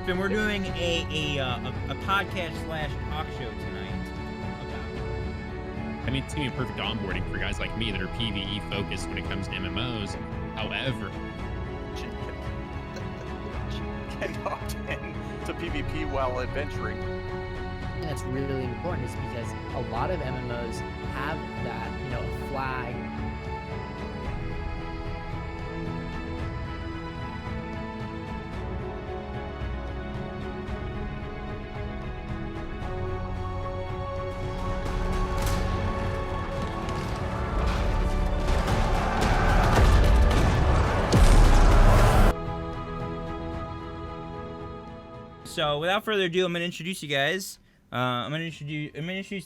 and we're doing a podcast slash talk show tonight. I mean, it's going to be perfect onboarding for guys like me that are PvE focused when it comes to MMOs. However, get opt in to PvP while adventuring. And that's really important is because a lot of MMOs have that, a flag. So without further ado, I'm gonna introduce you guys. I'm gonna introduce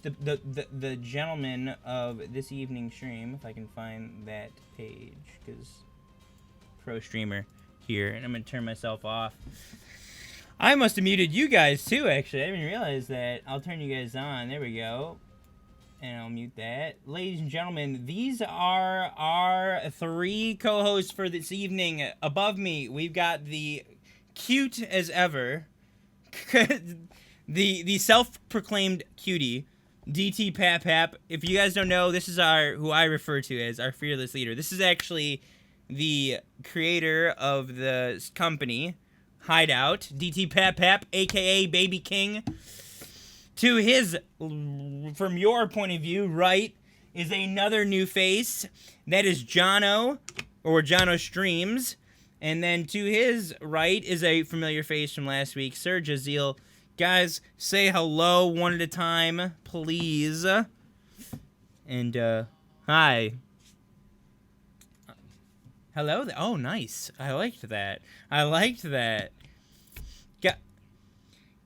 the gentleman of this evening stream, if I can find that page, because pro streamer here, and I'm gonna turn myself off. I must have muted you guys too. Actually, I didn't even realize that. I'll turn you guys on. There we go. And I'll mute that. Ladies and gentlemen, these are our three co-hosts for this evening. Above me, we've got the cute as ever. the self-proclaimed cutie, DT Pap Pap. If you guys don't know, this is who I refer to as our fearless leader. This is actually the creator of the company Hideout, DT Pap Pap, aka Baby King. To his, from your point of view, right, is another new face. That is Jono, or Jono Streams. And then to his right is a familiar face from last week, Sir Jazeel. Guys, say hello one at a time, please. And, hi. Hello? Oh, nice. I liked that.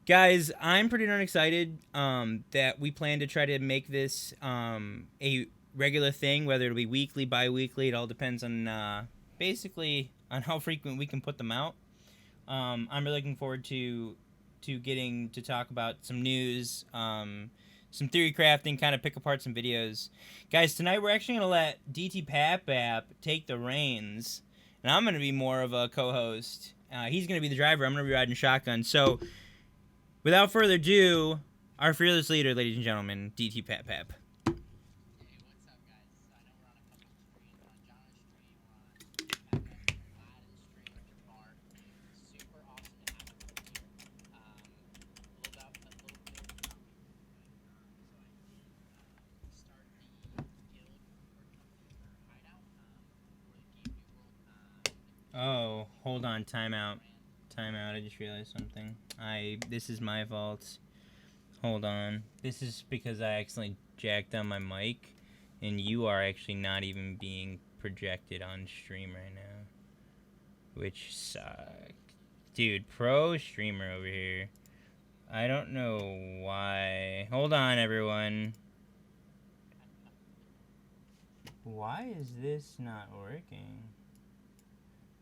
Guys, I'm pretty darn excited that we plan to try to make this a regular thing, whether it'll be weekly, bi-weekly. It all depends on, basically, on how frequent we can put them out. I'm really looking forward to getting to talk about some news, some theory crafting, kind of pick apart some videos. Guys, tonight we're actually going to let DT Pap Pap take the reins, and I'm going to be more of a co-host. He's going to be the driver. I'm going to be riding shotgun. So, without further ado, our fearless leader, ladies and gentlemen, DT Pap Pap. Oh, hold on, timeout. I just realized something. This is my fault. Hold on. This is because I accidentally jacked on my mic, and you are actually not even being projected on stream right now. Which sucks. Dude, pro streamer over here. I don't know why. Hold on, everyone. Why is this not working?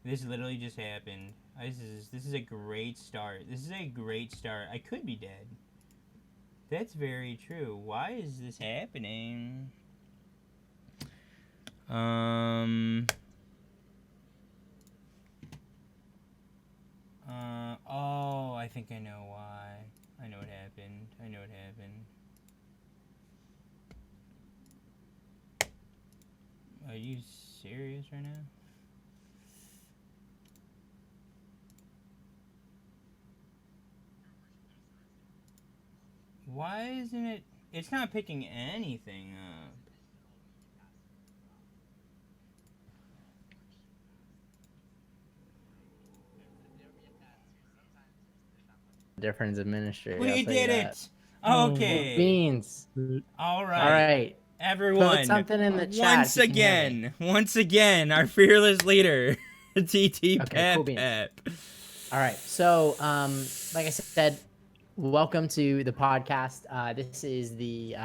This literally just happened. This is a great start. I could be dead. That's very true. Why is this happening? Oh, I think I know why. I know what happened. Are you serious right now? Why isn't it? It's not picking anything up. Different administrator. We did it! Okay. Beans. All right. All right. Everyone. Put something in the chat. Once again, our fearless leader, TT Pap cool Pap. All right. So, like I said, welcome to the podcast. This is the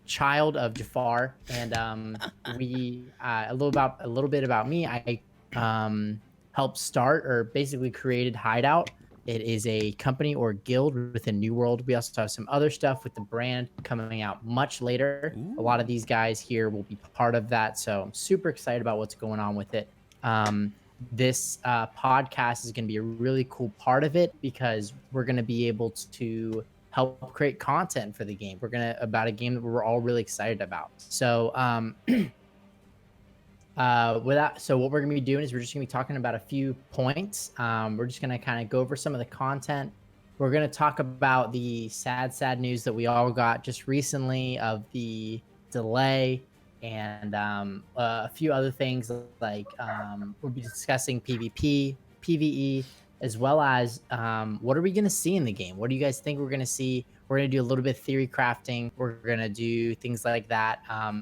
child of Jafar, and we a little bit about me. I helped start or basically created Hideout. It is a company or guild within New World. We also have some other stuff with the brand coming out much later. Ooh. A lot of these guys here will be part of that, so I'm super excited about what's going on with it. this podcast is going to be a really cool part of it because we're going to be able to help create content for the game. We're going to about a game that we're all really excited about. So so what we're gonna be doing is we're just gonna be talking about a few points. We're just gonna kind of go over some of the content. We're gonna talk about the sad news that we all got just recently of the delay, and a few other things like we'll be discussing PvP, PvE, as well as what are we gonna see in the game? What do you guys think we're gonna see? We're gonna do a little bit of theory crafting. We're gonna do things like that.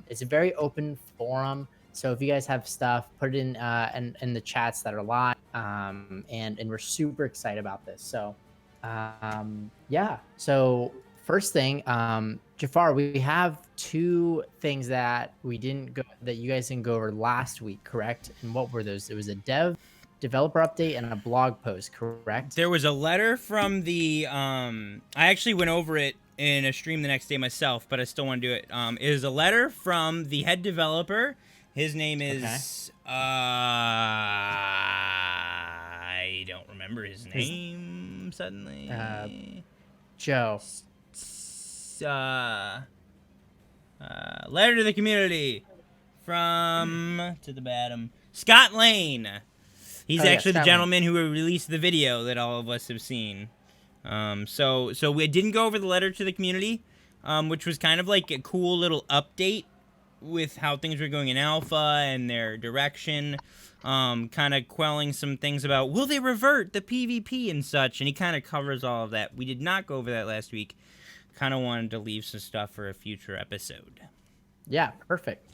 It's a very open forum. So if you guys have stuff, put it in the chats that are live, and we're super excited about this. So, yeah. So first thing, Jafar, we have two things that you guys didn't go over last week, correct? And what were those? It was a developer update and a blog post, correct? There was a letter from the I actually went over it in a stream the next day myself, but I still want to do it. It is a letter from the head developer. His name is I don't remember his name suddenly. Joe. Letter to the community from to the bottom. Scott Lane. He's actually the gentleman who released the video that all of us have seen. So we didn't go over the letter to the community, which was kind of like a cool little update with how things were going in alpha and their direction, kind of quelling some things about will they revert the PvP and such, and he kind of covers all of that. We did not go over that last week. Kind of wanted to leave some stuff for a future episode. Yeah, perfect.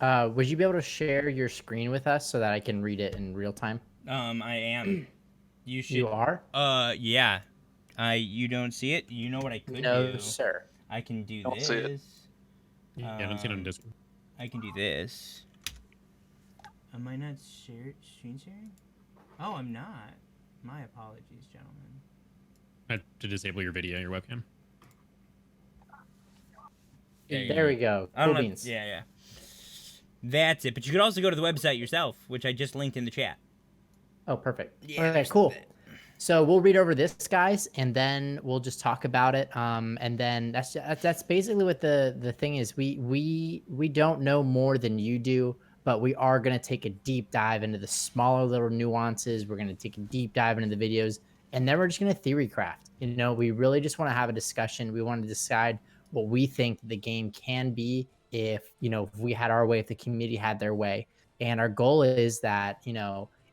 Would you be able to share your screen with us so that I can read it in real time? I am. You should. You are? Yeah. You don't see it? You know what I could do? No, sir. I can do Don't this. see it. Yeah, I don't see it on Discord. I can do this. Am I not screen sharing? Oh, I'm not. My apologies, gentlemen. I have to disable your video, your webcam. There we go. I don't Cool know. beans. Yeah. That's it. But you could also go to the website yourself, which I just linked in the chat. Oh, perfect. Yeah, Okay, there's cool. that. So we'll read over this, guys, and then we'll just talk about it. And then that's basically what the thing is. We don't know more than you do, but we are gonna take a deep dive into the smaller little nuances. We're gonna take a deep dive into the videos, and then we're just gonna theory craft. You know, we really just want to have a discussion. We want to decide what we think the game can be if we had our way, if the community had their way. And our goal is that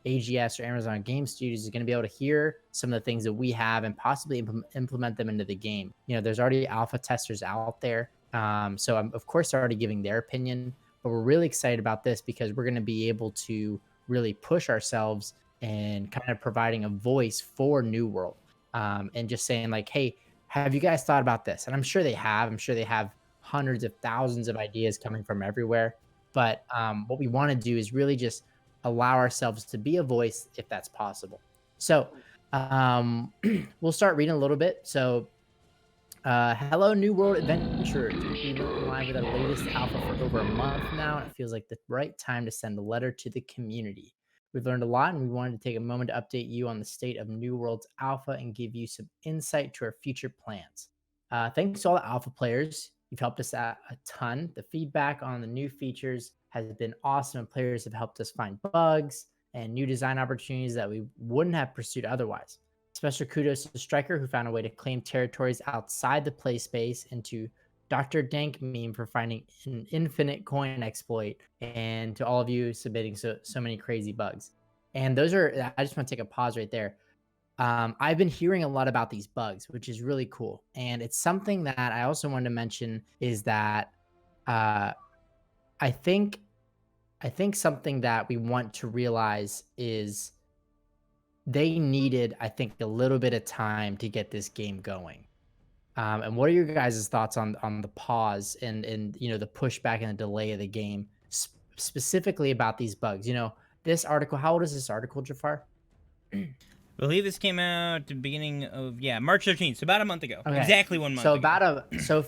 AGS or Amazon Game Studios is going to be able to hear some of the things that we have and possibly implement them into the game. There's already alpha testers out there. So I'm, of course, already giving their opinion, but we're really excited about this because we're going to be able to really push ourselves and kind of providing a voice for New World, and just saying like, hey, have you guys thought about this? And I'm sure they have. I'm sure they have hundreds of thousands of ideas coming from everywhere. But what we want to do is really just allow ourselves to be a voice if that's possible. So we'll start reading a little bit. So hello, New World adventurers. We've been live with our latest alpha for over a month now, and it feels like the right time to send a letter to the community. We've learned a lot, and we wanted to take a moment to update you on the state of New World's alpha and give you some insight to our future plans. Thanks to all the alpha players. You've helped us out a ton. The feedback on the new features has been awesome, and players have helped us find bugs and new design opportunities that we wouldn't have pursued otherwise. Special kudos to Striker, who found a way to claim territories outside the play space, and to Dr. Dank Meme for finding an infinite coin exploit, and to all of you submitting so many crazy bugs. And those are, I just want to take a pause right there. I've been hearing a lot about these bugs, which is really cool. And it's something that I also wanted to mention is that I think something that we want to realize is they needed, I think, a little bit of time to get this game going. And what are your guys' thoughts on the pause and the pushback and the delay of the game, specifically about these bugs? This article, how old is this article, Jafar? I believe this came out at the beginning of March 13th, so about a month ago. Okay. Exactly 1 month. So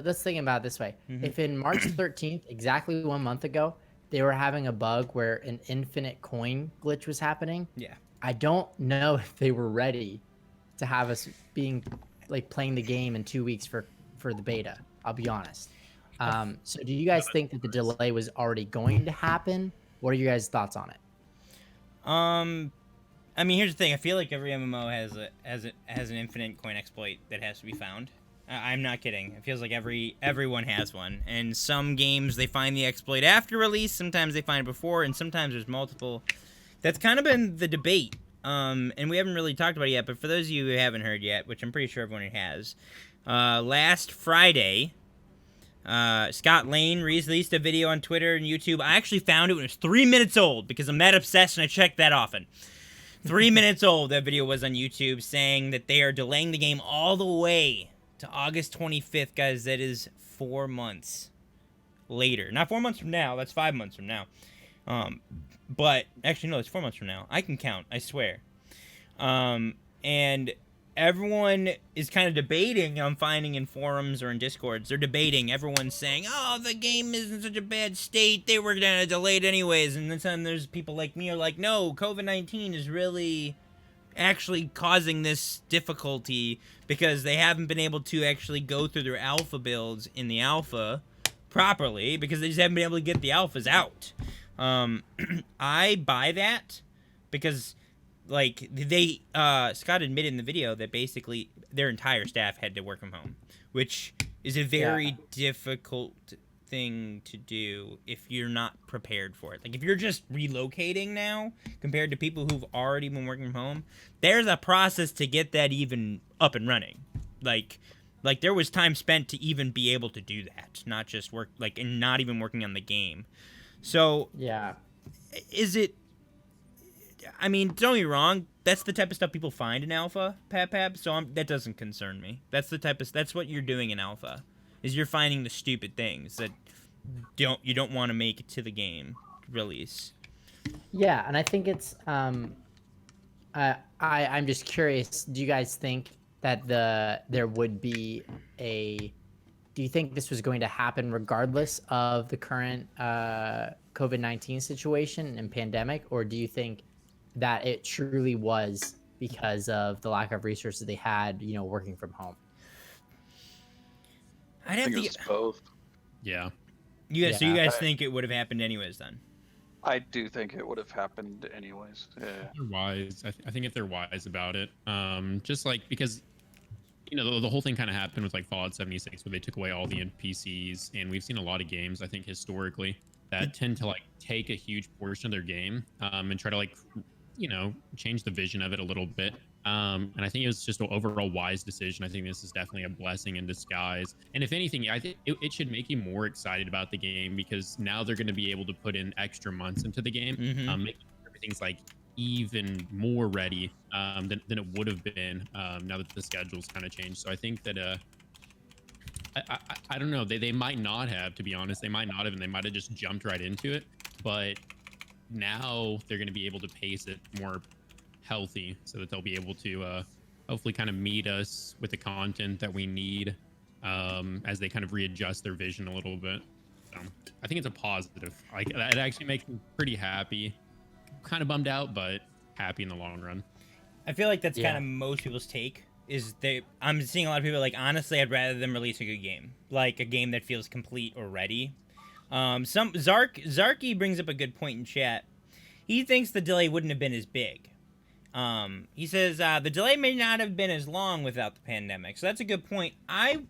let's think about it this way. If in March 13th, exactly 1 month ago, they were having a bug where an infinite coin glitch was happening. Yeah. I don't know if they were ready to have us being like playing the game in 2 weeks for the beta. I'll be honest. So do you guys think that the delay was already going to happen? What are your guys' thoughts on it? I mean, here's the thing. I feel like every MMO has an infinite coin exploit that has to be found. I'm not kidding. It feels like everyone has one. And some games they find the exploit after release. Sometimes they find it before, and sometimes there's multiple. That's kind of been the debate. And we haven't really talked about it yet. But for those of you who haven't heard yet, which I'm pretty sure everyone has, last Friday, Scott Lane released a video on Twitter and YouTube. I actually found it when it was 3 minutes old because I'm that obsessed and I check that often. 3 minutes old, that video was on YouTube, saying that they are delaying the game all the way to August 25th, guys. That is 4 months later. Not 4 months from now. That's 5 months from now. But actually, no, it's 4 months from now. I can count. I swear. And everyone is kind of debating. I'm finding in forums or in Discords, they're debating. Everyone's saying, "Oh, the game is in such a bad state. They were gonna delay it anyways." And then there's people like me who are like, "No, COVID-19 is really actually causing this difficulty because they haven't been able to actually go through their alpha builds in the alpha properly because they just haven't been able to get the alphas out." I buy that because, like, Scott admitted in the video that basically their entire staff had to work from home, which is a very difficult thing to do if you're not prepared for it. Like, if you're just relocating now compared to people who've already been working from home, there's a process to get that even up and running. Like there was time spent to even be able to do that, not just work, like, and not even working on the game. So, Yeah. is it... I mean, don't get me wrong. That's the type of stuff people find in alpha, Pap. So that doesn't concern me. That's what you're doing in alpha, is you're finding the stupid things that you don't want to make it to the game release. Yeah, and I think it's I'm just curious. Do you guys think that there would be a? Do you think this was going to happen regardless of the current COVID-19 situation and pandemic, or do you think that it truly was because of the lack of resources they had, working from home? I think it's both. Yeah. So you guys think it would have happened anyways then? I do think it would have happened anyways. Yeah. They're wise. I think if they're wise about it, just like because the whole thing kind of happened with like Fallout 76 where they took away all the NPCs, and we've seen a lot of games I think historically that tend to like take a huge portion of their game and try to like change the vision of it a little bit. And I think it was just an overall wise decision. I think this is definitely a blessing in disguise. And if anything, I think it should make you more excited about the game because now they're going to be able to put in extra months into the game, making everything's like even more ready than it would have been now that the schedule's kind of changed. So I think that I don't know, they might not have, to be honest. They might not have, and they might have just jumped right into it. But now they're going to be able to pace it more healthy so that they'll be able to hopefully kind of meet us with the content that we need as they kind of readjust their vision a little bit. So I think it's a positive. Like, it actually makes me pretty happy. Kind of bummed out, but happy in the long run. I feel like that's kind of most people's take. I'm seeing a lot of people like, honestly, I'd rather them release a good game, like a game that feels complete or ready. Zarky brings up a good point in chat. He thinks the delay wouldn't have been as big. He says the delay may not have been as long without the pandemic. So that's a good point. I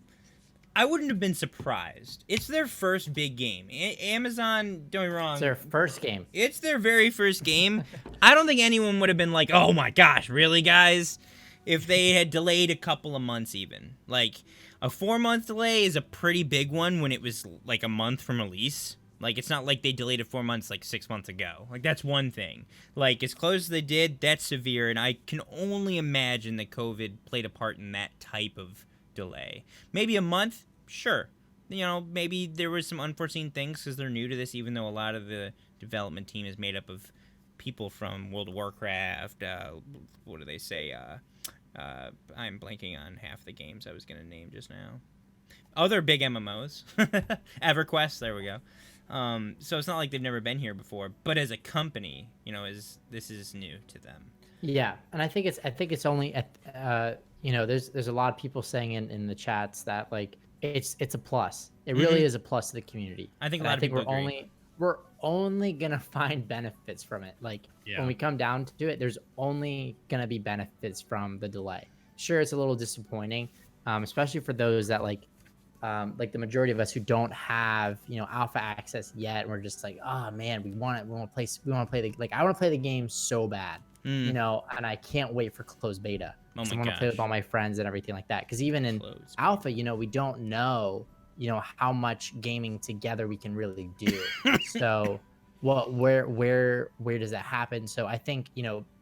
wouldn't have been surprised. It's their first big game. Amazon, don't get me wrong. It's their first game. It's their very first game. I don't think anyone would have been like, "Oh my gosh, really, guys?" If they had delayed a couple of months even. Like, a 4-month delay is a pretty big one when it was like a month from release. Like, it's not like they delayed it 4 months like 6 months ago. Like, that's one thing. Like, as close as they did, that's severe, and I can only imagine that COVID played a part in that type of delay. Maybe a month, sure. Maybe there was some unforeseen things because they're new to this, even though a lot of the development team is made up of people from World of Warcraft. What do they say? I'm blanking on half the games I was going to name just now. Other big MMOs. EverQuest, there we go. So it's not like they've never been here before. But as a company, this is new to them. Yeah, and I think it's only at there's a lot of people saying in the chats that like it's a plus. It really is a plus to the community. I think a And lot of people agree. we're only gonna find benefits from it. Like when we come down to it, there's only gonna be benefits from the delay. Sure, it's a little disappointing, especially for those that like the majority of us who don't have alpha access yet. And we're just like, oh man, we want to play the I want to play the game so bad. And I can't wait for closed beta. Oh I my want to play with gosh. all my friends and everything like that. Because even in Closed alpha, we don't know, how much gaming together we can really do. So, where does that happen? So I think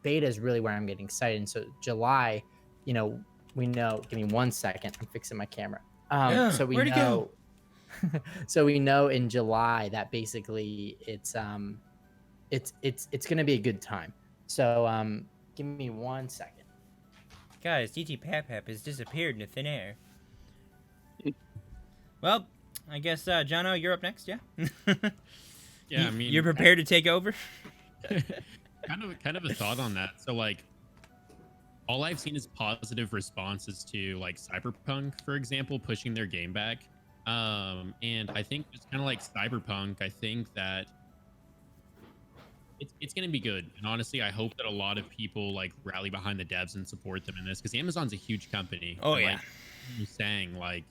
beta is really where I'm getting excited. And so July, we know. Give me 1 second. I'm fixing my camera. So we where'd it know. So we know in July that basically it's gonna be a good time. So give me 1 second. Guys, DT Pap has disappeared into thin air. Well, I guess Jono, you're up next. Yeah. Yeah, I mean, you're prepared to take over. kind of a thought on that. So like, all I've seen is positive responses to like Cyberpunk, for example, pushing their game back. And I think it's kind of like Cyberpunk. I think that it's going to be good. And honestly, I hope that a lot of people like rally behind the devs and support them in this, because Amazon's a huge company. Oh, and, yeah. Like you're saying, like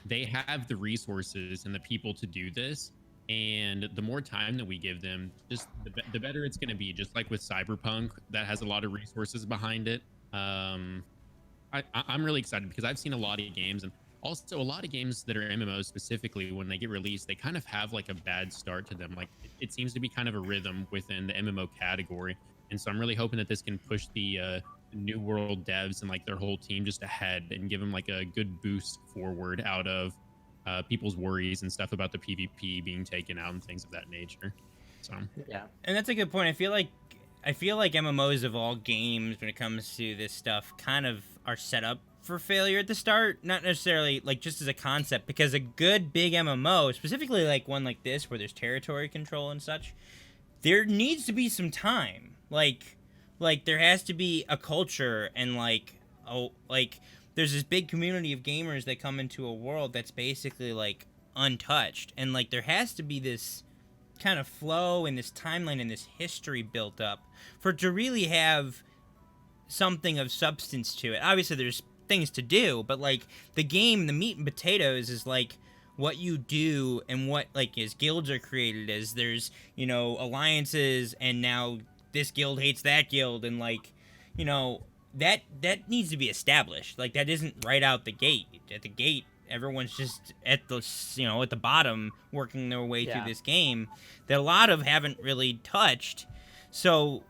they have the resources and the people to do this. And the more time that we give them, just the better it's going to be. Just like with Cyberpunk, that has a lot of resources behind it. I'm really excited because I've seen a lot of games, and also a lot of games that are MMOs specifically, when they get released, they kind of have like a bad start to them. Like it seems to be kind of a rhythm within the MMO category. And so I'm really hoping that this can push the New World devs and like their whole team just ahead and give them like a good boost forward out of people's worries and stuff about the PvP being taken out and things of that nature. So Yeah. And that's a good point. I feel like MMOs of all games, when it comes to this stuff, kind of are set up for failure at the start. Not necessarily like just as a concept, because a good big MMO, specifically like one like this where there's territory control and such, there needs to be some time. Like there has to be a culture, and there's this big community of gamers that come into a world that's basically like untouched, and like there has to be this kind of flow and this timeline and this history built up for it to really have something of substance to it. Obviously there's things to do, but like the game, the meat and potatoes is like what you do, and what like as guilds are created as there's alliances, and now this guild hates that guild, and like that needs to be established. Like that isn't right out the gate. At the gate, everyone's just at the at the bottom working their way through this game that a lot of haven't really touched. So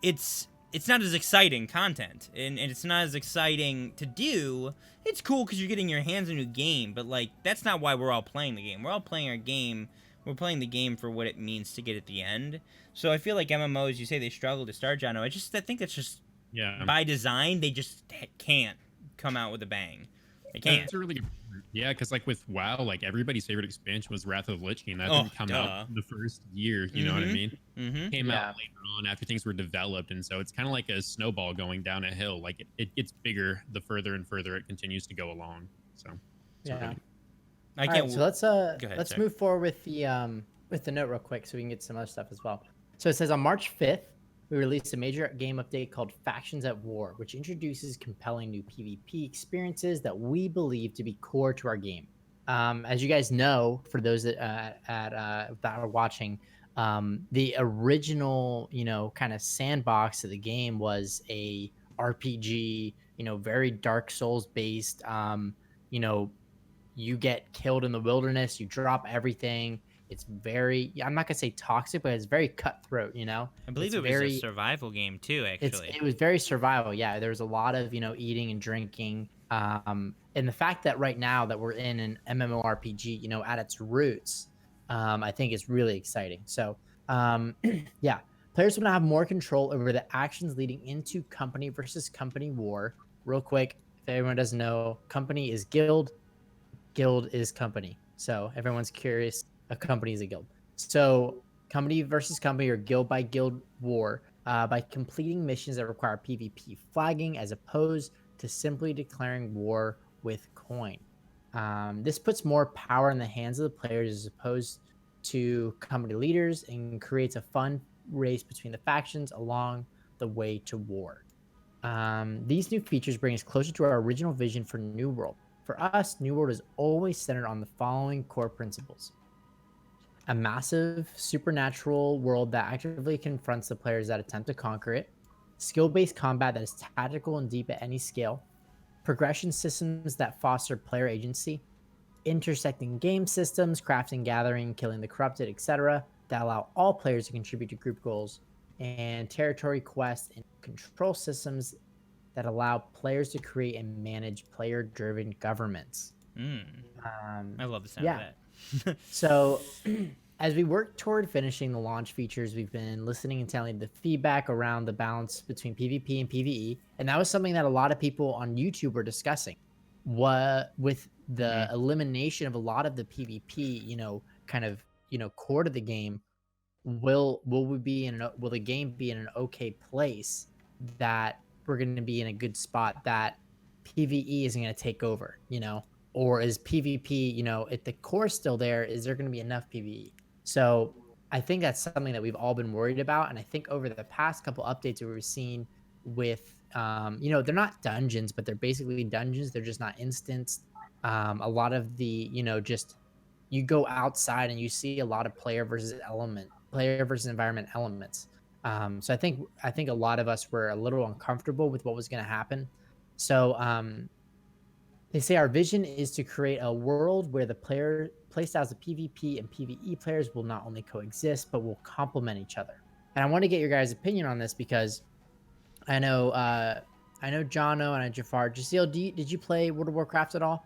it's not as exciting content, and it's not as exciting to do. It's cool because you're getting your hands on a new game, but like that's not why we're all playing the game. We're all playing our game. We're playing the game for what it means to get at the end. So I feel like MMOs, you say they struggle to start, Jono. I think that's just by design. They just can't come out with a bang. They can't. That's a really good point. Yeah, because like with WoW, like everybody's favorite expansion was Wrath of the Lich King. That didn't come out in the first year. You know what I mean? Came out later on after things were developed, and so it's kind of like a snowball going down a hill. Like it gets bigger the further and further it continues to go along. So I can't. So let's move forward with the note real quick so we can get some other stuff as well. So it says on March 5th, we released a major game update called Factions at War, which introduces compelling new PvP experiences that we believe to be core to our game. As you guys know, for those that are watching, the original, kind of sandbox of the game was a RPG, very Dark Souls based. You get killed in the wilderness, you drop everything. It's very, I'm not gonna say toxic, but it's very cutthroat, I believe it was a survival game too, actually. It was very survival. Yeah. There was a lot of, eating and drinking. And the fact that right now that we're in an MMORPG, at its roots, I think is really exciting. So, yeah, players will now have more control over the actions leading into company versus company war. Real quick, if everyone doesn't know, company is guild is company. So everyone's curious, a company is a guild. So company versus company or guild by guild war by completing missions that require PvP flagging as opposed to simply declaring war with coin. This puts more power in the hands of the players as opposed to company leaders and creates a fun race between the factions along the way to war. These new features bring us closer to our original vision for New World. For us, New World is always centered on the following core principles: a massive supernatural world that actively confronts the players that attempt to conquer it, skill-based combat that is tactical and deep at any scale, progression systems that foster player agency, intersecting game systems, crafting, gathering, killing the corrupted, etc., that allow all players to contribute to group goals, and territory quests and control systems that allow players to create and manage player-driven governments. I love the sound of that. So, as we work toward finishing the launch features, we've been listening and telling the feedback around the balance between PvP and PvE, and that was something that a lot of people on YouTube were discussing. What with the elimination of a lot of the PvP, core to the game, will the game be in an okay place that we're going to be in a good spot that PvE isn't going to take over, or is PvP, if the core's still there, is there going to be enough PvE? So I think that's something that we've all been worried about. And I think over the past couple updates that we've seen with, they're not dungeons, but they're basically dungeons. They're just not instanced. A lot of the, just you go outside and you see a lot of player versus environment elements. So I think a lot of us were a little uncomfortable with what was going to happen. So they say our vision is to create a world where the playstyles of PvP and PvE players will not only coexist, but will complement each other. And I want to get your guys' opinion on this because I know Jono and Jafar. Jasil, did you play World of Warcraft at all?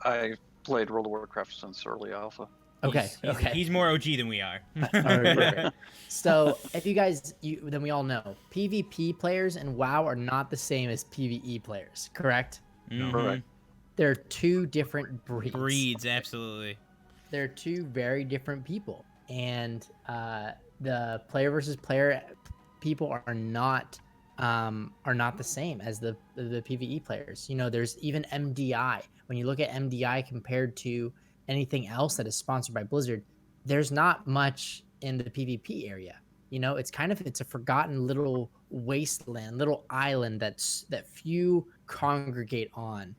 I played World of Warcraft since early alpha. Okay. He's more OG than we are. All right, perfect. So if you guys, then we all know PvP players and WoW are not the same as PvE players, correct? Correct. They're two different breeds. Absolutely. They're two very different people, and the player versus player people are not the same as the PvE players. There's even MDI. When you look at MDI compared to anything else that is sponsored by Blizzard, there's not much in the PvP area. It's a forgotten little wasteland, little island that few congregate on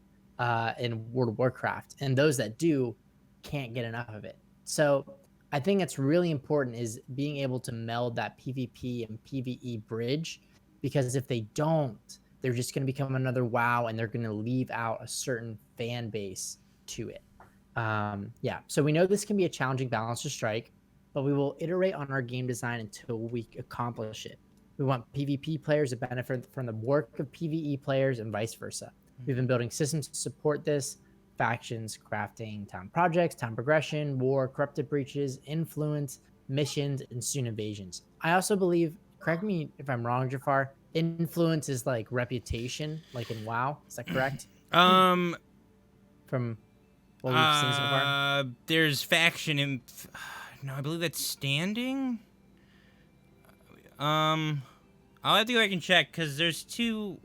in World of Warcraft, and those that do can't get enough of it. So I think that's really important, is being able to meld that PvP and PvE bridge, because if they don't, they're just going to become another WoW, and they're going to leave out a certain fan base to it. So we know this can be a challenging balance to strike, but we will iterate on our game design until we accomplish it. We want PvP players to benefit from the work of PvE players and vice versa. We've been building systems to support this: factions, crafting, town projects, town progression, war, corrupted breaches, influence, missions, and student invasions. I also believe, correct me if I'm wrong, Jafar, influence is like reputation, like in WoW. Is that correct? From what we've seen so far? There's faction no, I believe that's standing. I'll have to go back and check, because there's two.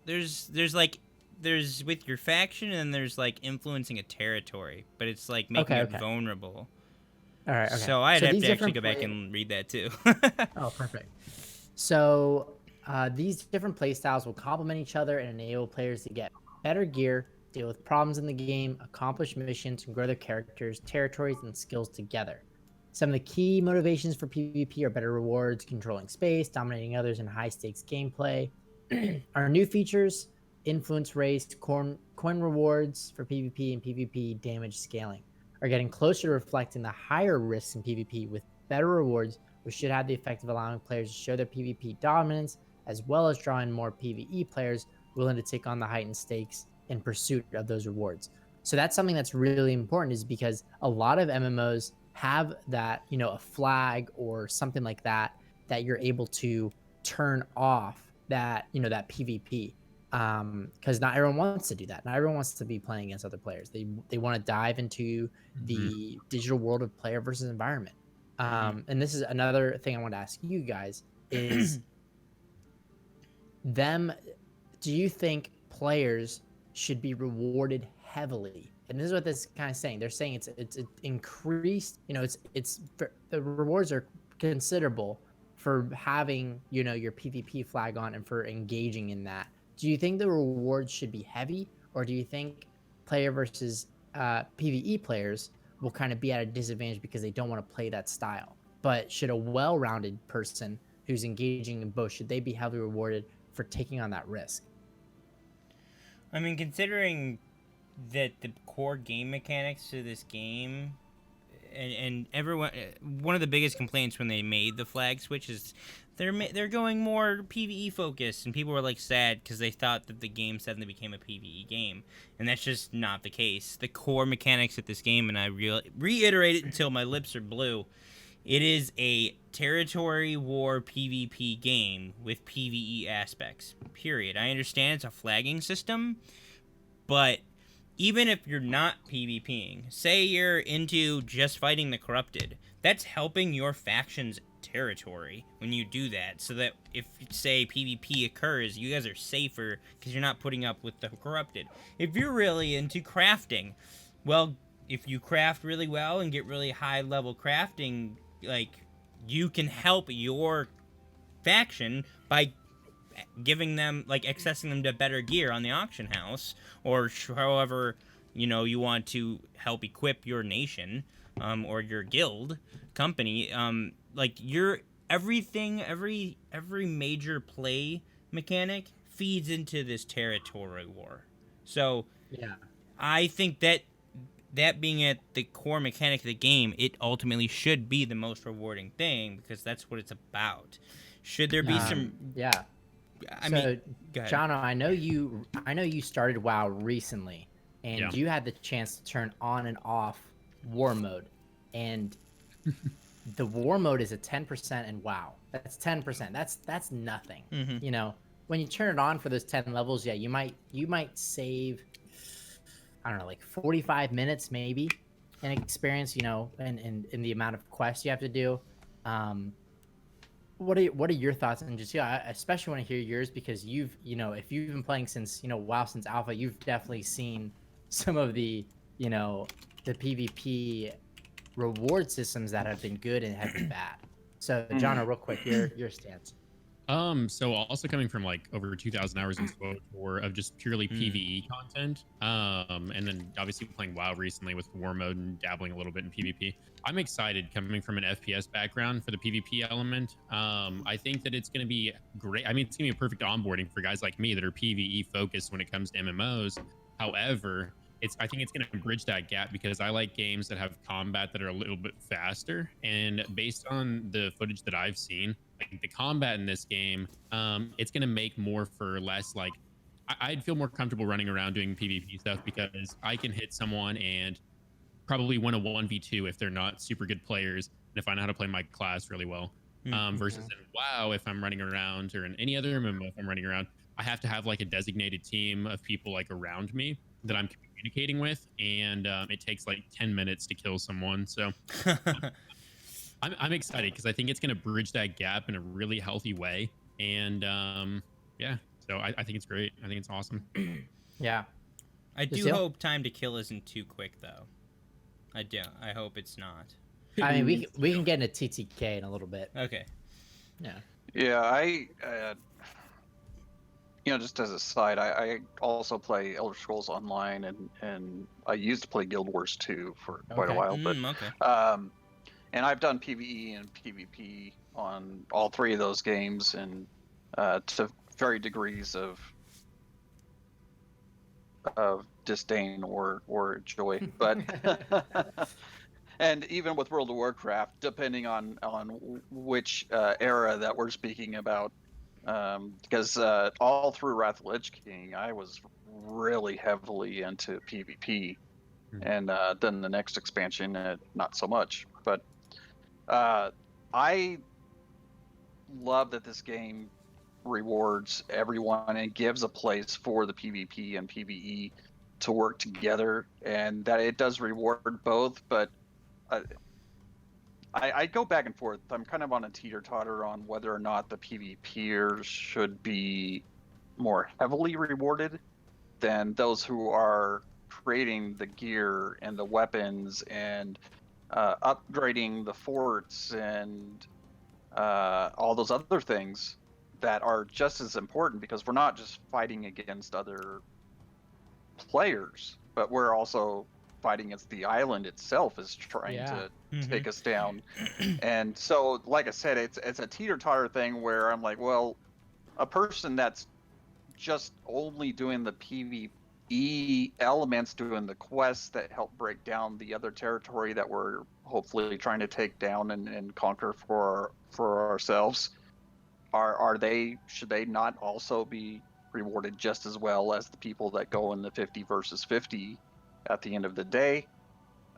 There's with your faction, and then there's like influencing a territory, but it's like making it vulnerable. All right. Okay. So I'd have to actually go back and read that too. Oh, perfect. So these different playstyles will complement each other and enable players to get better gear, deal with problems in the game, accomplish missions, and grow their characters, territories, and skills together. Some of the key motivations for PvP are better rewards, controlling space, dominating others, and high-stakes gameplay. Our new features: influence race, coin rewards for PvP, and PvP damage scaling are getting closer to reflecting the higher risks in PvP, with better rewards, which should have the effect of allowing players to show their PvP dominance, as well as drawing more PvE players willing to take on the heightened stakes in pursuit of those rewards. So that's something that's really important, is because a lot of MMOs have that, a flag or something like that you're able to turn off that, that PvP. Because not everyone wants to do that. Not everyone wants to be playing against other players. They want to dive into the digital world of player versus environment. And this is another thing I want to ask you guys is them. Do you think players should be rewarded heavily? And this is what this is kind of saying. They're saying it's increased. You know, it's the rewards are considerable for having, you know, your PvP flag on and for engaging in that. Do you think the rewards should be heavy, or do you think player versus PvE players will kind of be at a disadvantage because they don't want to play that style? But should a well-rounded person who's engaging in both, should they be heavily rewarded for taking on that risk? I mean, considering that the core game mechanics to this game, and everyone, one of the biggest complaints when they made the flag switch is they're going more PvE focused, and people were like sad because they thought that the game suddenly became a PvE game, and that's just not the case. The core mechanics of this game, and I reiterate it until my lips are blue, it is a territory war PvP game with PvE aspects, period. I understand it's a flagging system, but even if you're not PvPing, say you're into just fighting the corrupted, that's helping your faction's territory when you do that, so that if, say, PvP occurs, you guys are safer because you're not putting up with the corrupted. If you're really into crafting, well, if you craft really well and get really high level crafting, like, you can help your faction by giving them, like, accessing them to better gear on the auction house, or however, you know, you want to help equip your nation, or your guild company. Like, your everything, every major play mechanic feeds into this territory war. So Yeah. I think that being at the core mechanic of the game, it ultimately should be the most rewarding thing, because that's what it's about. Should there be some? Yeah. I mean, go ahead. Jono, I know you started WoW recently, and Yeah. you had the chance to turn on and off war mode, and the war mode is a 10% in WoW. That's 10%. That's nothing. Mhm. You know, when you turn it on for those 10 levels, yeah, you might save, I don't know, like 45 minutes maybe in experience, you know, in the amount of quests you have to do. What are your thoughts? And just, yeah, I especially want to hear yours, because if you've been playing since, you know, WoW since alpha, you've definitely seen some of the, you know, the PvP reward systems that have been good and have been bad. So, John, real quick, your stance. So also coming from like over 2,000 hours in SWTOR of just purely PvE content, and then obviously playing WoW recently with War Mode and dabbling a little bit in PvP. I'm excited coming from an FPS background for the PvP element. I think that it's going to be great. I mean, it's going to be a perfect onboarding for guys like me that are PvE focused when it comes to MMOs. However, I think it's going to bridge that gap, because I like games that have combat that are a little bit faster. And based on the footage that I've seen, like the combat in this game, it's going to make more for less. Like, I'd feel more comfortable running around doing PvP stuff, because I can hit someone and probably win a 1v2 if they're not super good players, and if I know how to play my class really well. Versus in WoW, if I'm running around, or in any other MMO, if I'm running around, I have to have like a designated team of people like around me that I'm communicating with, and it takes like 10 minutes to kill someone. So I'm excited, because I think it's going to bridge that gap in a really healthy way. And yeah, so I think it's great. I think it's awesome. Yeah. I do Lucille? hope time to kill isn't too quick, though. I do. I hope it's not. I mean, we can get into TTK in a little bit. Okay. Yeah. Yeah, you know, just as a side, I also play Elder Scrolls Online, and I used to play Guild Wars 2 for quite a Okay. while, but Okay. and I've done PvE and PvP on all three of those games, and to varying degrees of disdain or joy, but and even with World of Warcraft, depending on which era that we're speaking about, because all through Wrath of the Lich King, I was really heavily into PvP, and then the next expansion, not so much. But I love that this game rewards everyone and gives a place for the PvP and PvE to work together, and that it does reward both. But I go back and forth. I'm kind of on a teeter-totter on whether or not the PvPers should be more heavily rewarded than those who are creating the gear and the weapons and upgrading the forts and all those other things that are just as important, because we're not just fighting against other players, but we're also fighting against the island itself is trying to take us down. And so, like I said, it's a teeter-totter thing where I'm like, well, a person that's just only doing the PvE elements, doing the quests that help break down the other territory that we're hopefully trying to take down and conquer for ourselves, should they not also be rewarded just as well as the people that go in the 50 versus 50 at the end of the day?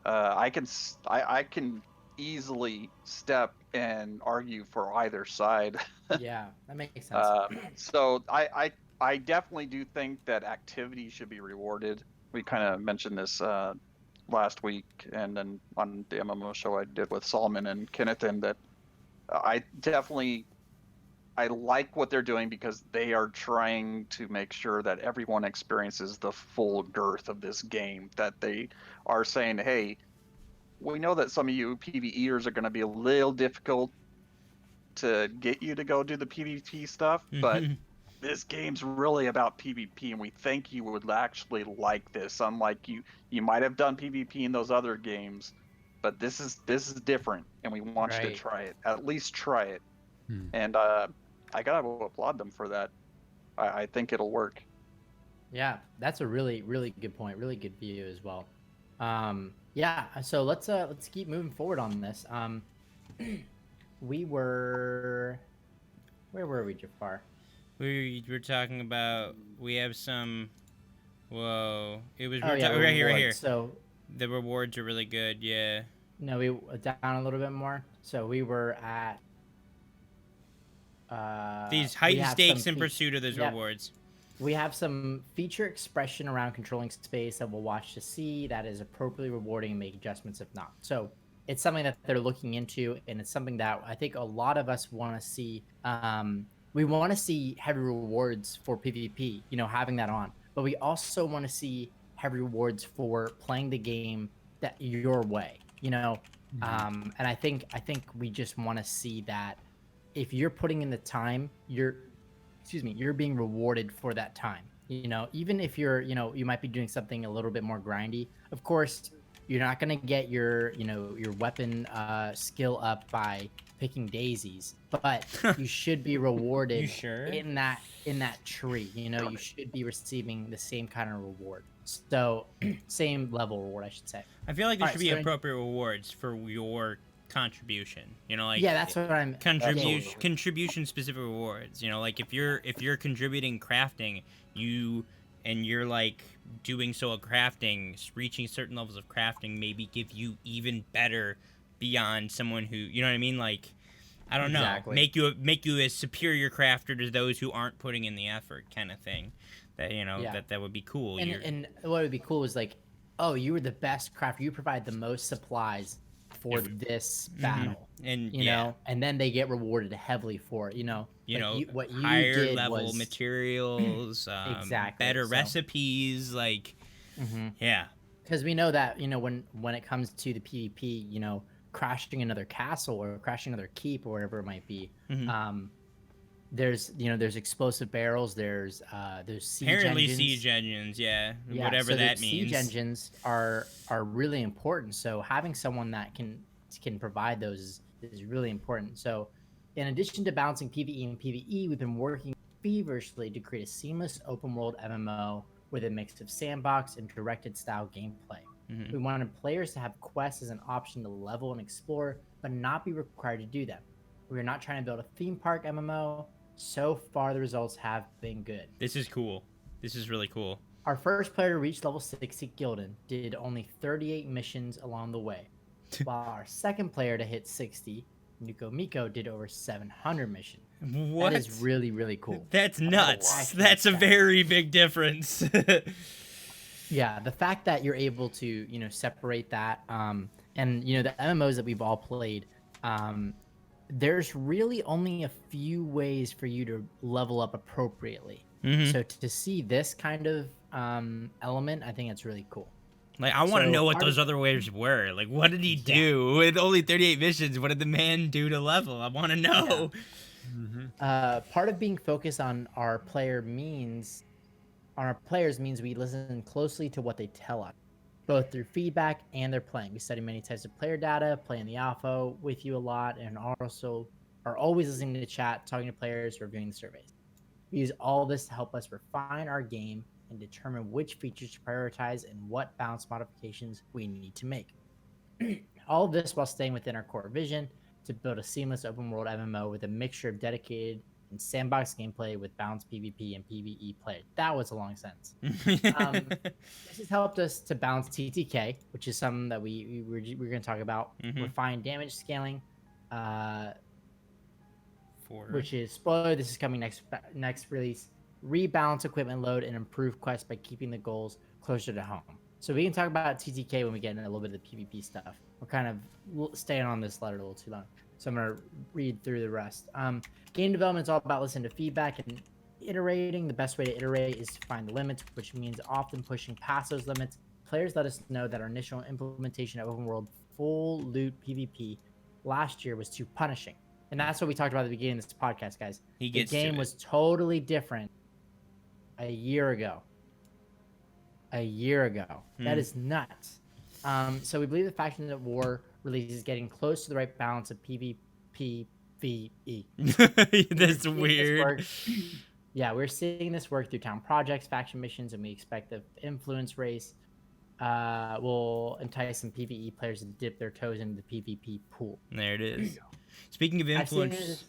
I can easily step and argue for either side. Yeah, that makes sense. So I definitely do think that activity should be rewarded. We kind of mentioned this last week, and then on the MMO show I did with Solomon and Kenneth, and that I like what they're doing because they are trying to make sure that everyone experiences the full girth of this game. That they are saying, hey, we know that some of you PvEers are going to be a little difficult to get you to go do the PvP stuff, but this game's really about PvP, and we think you would actually like this. Unlike you might have done PvP in those other games, but this is different, and we want you to try it. At least try it. And I gotta applaud them for that. I think it'll work. Yeah, that's a really, really good point. Really good view as well. Yeah, so let's keep moving forward on this. Where were we, Jafar? We were talking about, we have some, whoa, it was right here. So the rewards are really good, yeah. No, we down a little bit more. So we were at these heightened stakes in pursuit of those rewards. We have some feature expression around controlling space that we'll watch to see that is appropriately rewarding and make adjustments if not. So it's something that they're looking into, and it's something that I think a lot of us want to see. We want to see heavy rewards for PvP, having that on. But we also want to see heavy rewards for playing the game that your way, And I think we just want to see that if you're putting in the time, you're being rewarded for that time. Even if you're, you might be doing something a little bit more grindy. Of course, you're not going to get your weapon skill up by picking daisies, but you should be rewarded in that tree. You should be receiving the same kind of reward. So same level reward, I should say. I feel like there should be appropriate rewards for your contribution. That's what I'm contribution specific rewards. Like if you're contributing crafting, you're like doing so at crafting, reaching certain levels of crafting maybe give you even better beyond someone who, you know what I mean? Like, I don't know, make you a superior crafter to those who aren't putting in the effort, kind of thing. That that would be cool. And what would be cool is like, oh, you were the best crafter, you provide the most supplies for this battle, and and then they get rewarded heavily for it. What you higher did level was materials, better recipes, like because we know that when it comes to the PvP, crashing another castle or crashing another keep or whatever it might be, there's explosive barrels, there's siege engines. Siege engines, whatever so that means. Siege engines are really important. So having someone that can provide those is really important. So in addition to balancing PvE and PvE, we've been working feverishly to create a seamless open world MMO with a mix of sandbox and directed style gameplay. We wanted players to have quests as an option to level and explore, but not be required to do them. We are not trying to build a theme park MMO. So far, the results have been good. This is cool. This is really cool. Our first player to reach level 60, Gildan, did only 38 missions along the way, while our second player to hit 60, Nuko Miko, did over 700 missions. What? That is really, really cool. That's nuts. That's a very big difference. Yeah, the fact that you're able to, separate that, and the MMOs that we've all played, there's really only a few ways for you to level up appropriately. Mhm. So to see this kind of element, I think it's really cool. Like, I want to So know what part those of- other ways were. Like, what did he Yeah. do with only 38 missions? What did the man do to level? I want to know. Part of being focused on our players means we listen closely to what they tell us, both through feedback and their playing. We study many types of player data, play in the alpha with you a lot, and also are always listening to the chat, talking to players, reviewing the surveys. We use all this to help us refine our game and determine which features to prioritize and what balance modifications we need to make. All of this while staying within our core vision to build a seamless open world MMO with a mixture of dedicated and sandbox gameplay with balanced PvP and PvE play. That was a long sentence. This has helped us to balance TTK, which is something that we're going to talk about. Mhm. Refine damage scaling, For which is spoiler. This is coming next release. Rebalance equipment load and improve quests by keeping the goals closer to home. So we can talk about TTK when we get into a little bit of the PvP stuff. We're kind of staying on this letter a little too long, so I'm gonna read through the rest. Game development is all about listening to feedback and iterating. The best way to iterate is to find the limits, which means often pushing past those limits. Players let us know that our initial implementation of open world full loot PvP last year was too punishing. And that's what we talked about at the beginning of this podcast, guys. He The gets to game it. was totally different a year ago. That is nuts. So we believe the Faction of War release is getting close to the right balance of PvP, VE. That's weird. Yeah, we're seeing this work through town projects, faction missions, and we expect the influence race will entice some PvE players to dip their toes into the PvP pool. There it is. Speaking of I've seen influence,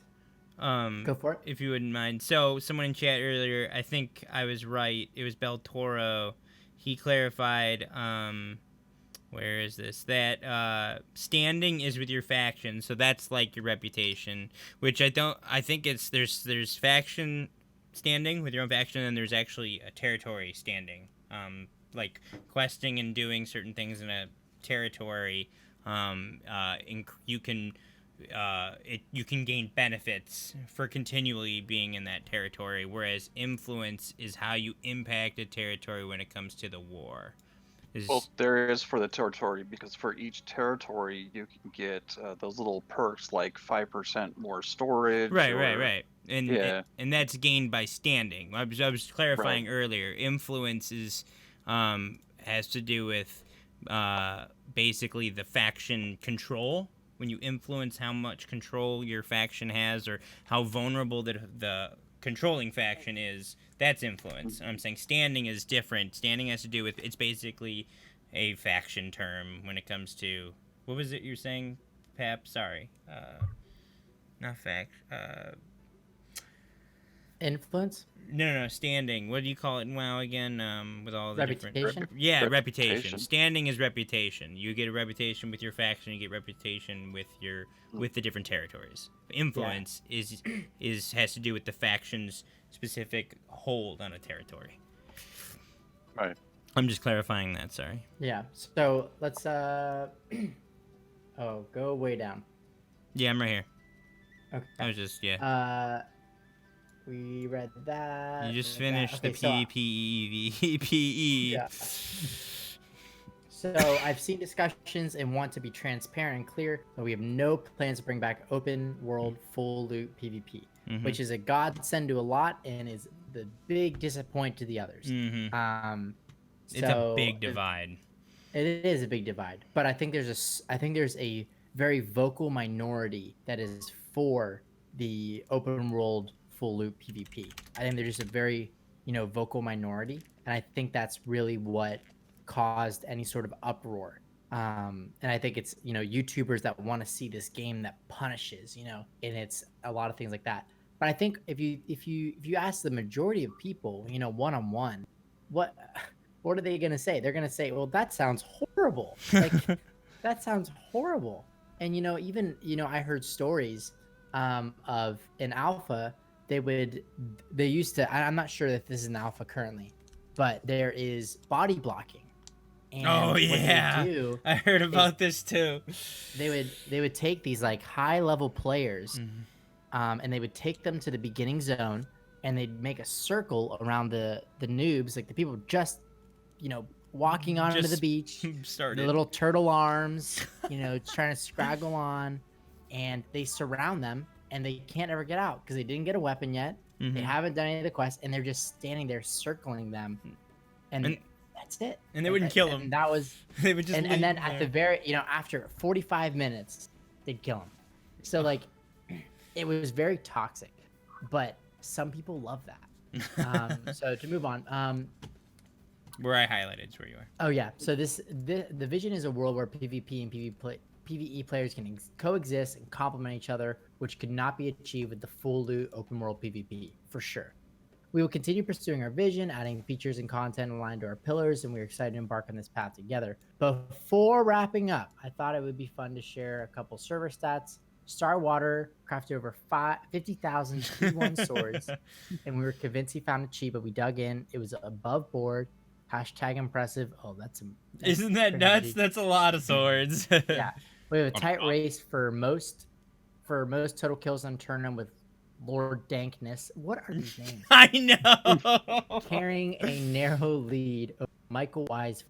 Go for it. if you wouldn't mind. So someone in chat earlier, I think I was right. It was Bel Toro. He clarified. Where is this? That standing is with your faction, so that's like your reputation. Which I don't. I think it's there's faction standing with your own faction, and there's actually a territory standing. Like questing and doing certain things in a territory. You can. You can gain benefits for continually being in that territory, whereas influence is how you impact a territory when it comes to the war. Well, there is for the territory, because for each territory you can get those little perks like 5% more storage. Right. And Yeah. and that's gained by standing. I was clarifying earlier. Influence is has to do with basically the faction control. When you influence how much control your faction has or how vulnerable the controlling faction is, that's influence. I'm saying standing is different. Standing has to do with, it's basically a faction term when it comes to, what was it you're saying, Pap? Sorry. Not Influence? No, standing. What do you call it in WoW again? With all the different... Reputation? Yeah, reputation. Reputation. Standing is reputation. You get a reputation with your faction. You get reputation with the different territories. Influence is has to do with the faction's specific hold on a territory. Right. I'm just clarifying that. Sorry. Yeah. So let's go way down. Yeah, I'm right here. Okay. I was just We read that. You just read that. finished Okay, the PvE. Yeah. So I've seen discussions and want to be transparent and clear, but we have no plans to bring back open world full loot PvP, which is a godsend to a lot and is the big disappointment to the others. It's a big divide. It is a big divide, but I think there's a very vocal minority that is for the open world full loot PvP. I think they're just a very, vocal minority, and I think that's really what caused any sort of uproar. And I think it's YouTubers that want to see this game that punishes, and it's a lot of things like that. But I think if you ask the majority of people, one on one, what are they gonna say? They're gonna say, "Well, that sounds horrible. Like that sounds horrible." And even I heard stories of an alpha. They used to. I'm not sure if this is an alpha currently, but there is body blocking And Oh what yeah, they do I heard about this too. they would take these like high level players, Mhm. and they would take them to the beginning zone, and they'd make a circle around the noobs, like the people just walking onto the Just beach, started. the little turtle arms, trying to scraggle on, and they surround them, and they can't ever get out because they didn't get a weapon yet. They Mhm. haven't done any of the quests, and they're just standing there circling them, and And- that's it. and they wouldn't kill them. And that was, They would just and leave then them at the there. very, after 45 minutes, they'd kill him. So like, it was very toxic, but some people love that. So to move on, Where I highlighted is where you are. oh yeah. So the vision is a world where PvP and PvE players can coexist and complement each other, which could not be achieved with the full loot open world PvP for sure. We will continue pursuing our vision, adding features and content aligned to our pillars, and we're excited to embark on this path together. Before wrapping up, I thought it would be fun to share a couple server stats. Star Water crafted over 50,000 T1 swords, and we were convinced he found it cheap, but we dug in. It was above board. Hashtag impressive. Oh, that's Isn't that pretty nuts? big. That's a lot of swords. Yeah, we have a tight race for most total kills on tournament with Lord Dankness. What are these names? I know. Carrying a narrow lead over Michael Wise.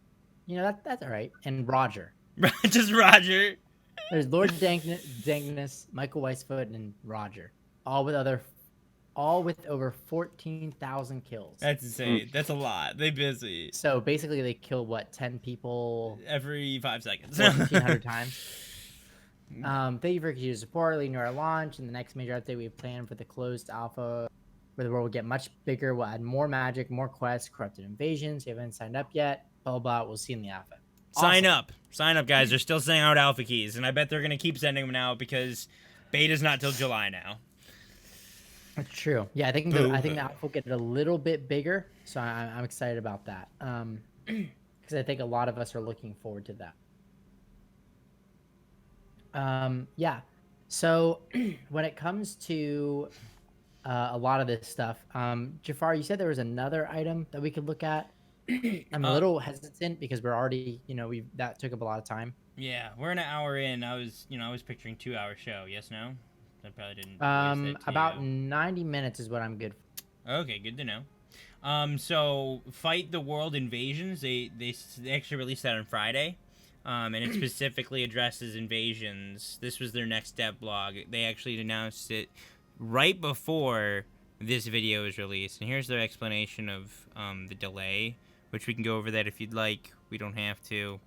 That's all right. And Roger. Just Roger. There's Lord Dankness, Michael Weisfoot, and Roger. All with over 14,000 kills. That's insane. That's a lot. They busy. So basically they kill what, 10 people Every 5 seconds. 1,400 times. Thank you for your support leading to our launch. And the next major update we have planned for the closed alpha, where the world will get much bigger. We'll add more magic, more quests, corrupted invasions. If you haven't signed up yet, blah, blah, blah. We'll see you in the alpha. Sign Awesome. up. Sign up, guys. They're still sending out alpha keys, and I bet they're going to keep sending them now because beta's not till July now. That's true. Yeah, I think the alpha will get a little bit bigger, so I'm excited about that. Because I think a lot of us are looking forward to that. Yeah. So when it comes to a lot of this stuff, Jafar, you said there was another item that we could look at. I'm a little hesitant because we're already, that took up a lot of time. Yeah, we're an hour in. I was picturing 2-hour show. Yes, no? I probably didn't. voice that to About you. 90 minutes is what I'm good for. Okay, good to know. So Fight the World Invasions. They actually released that on Friday, and it specifically addresses invasions. This was their next step blog. They actually announced it right before this video was released, and here's their explanation of the delay, which we can go over that if you'd like. We don't have to.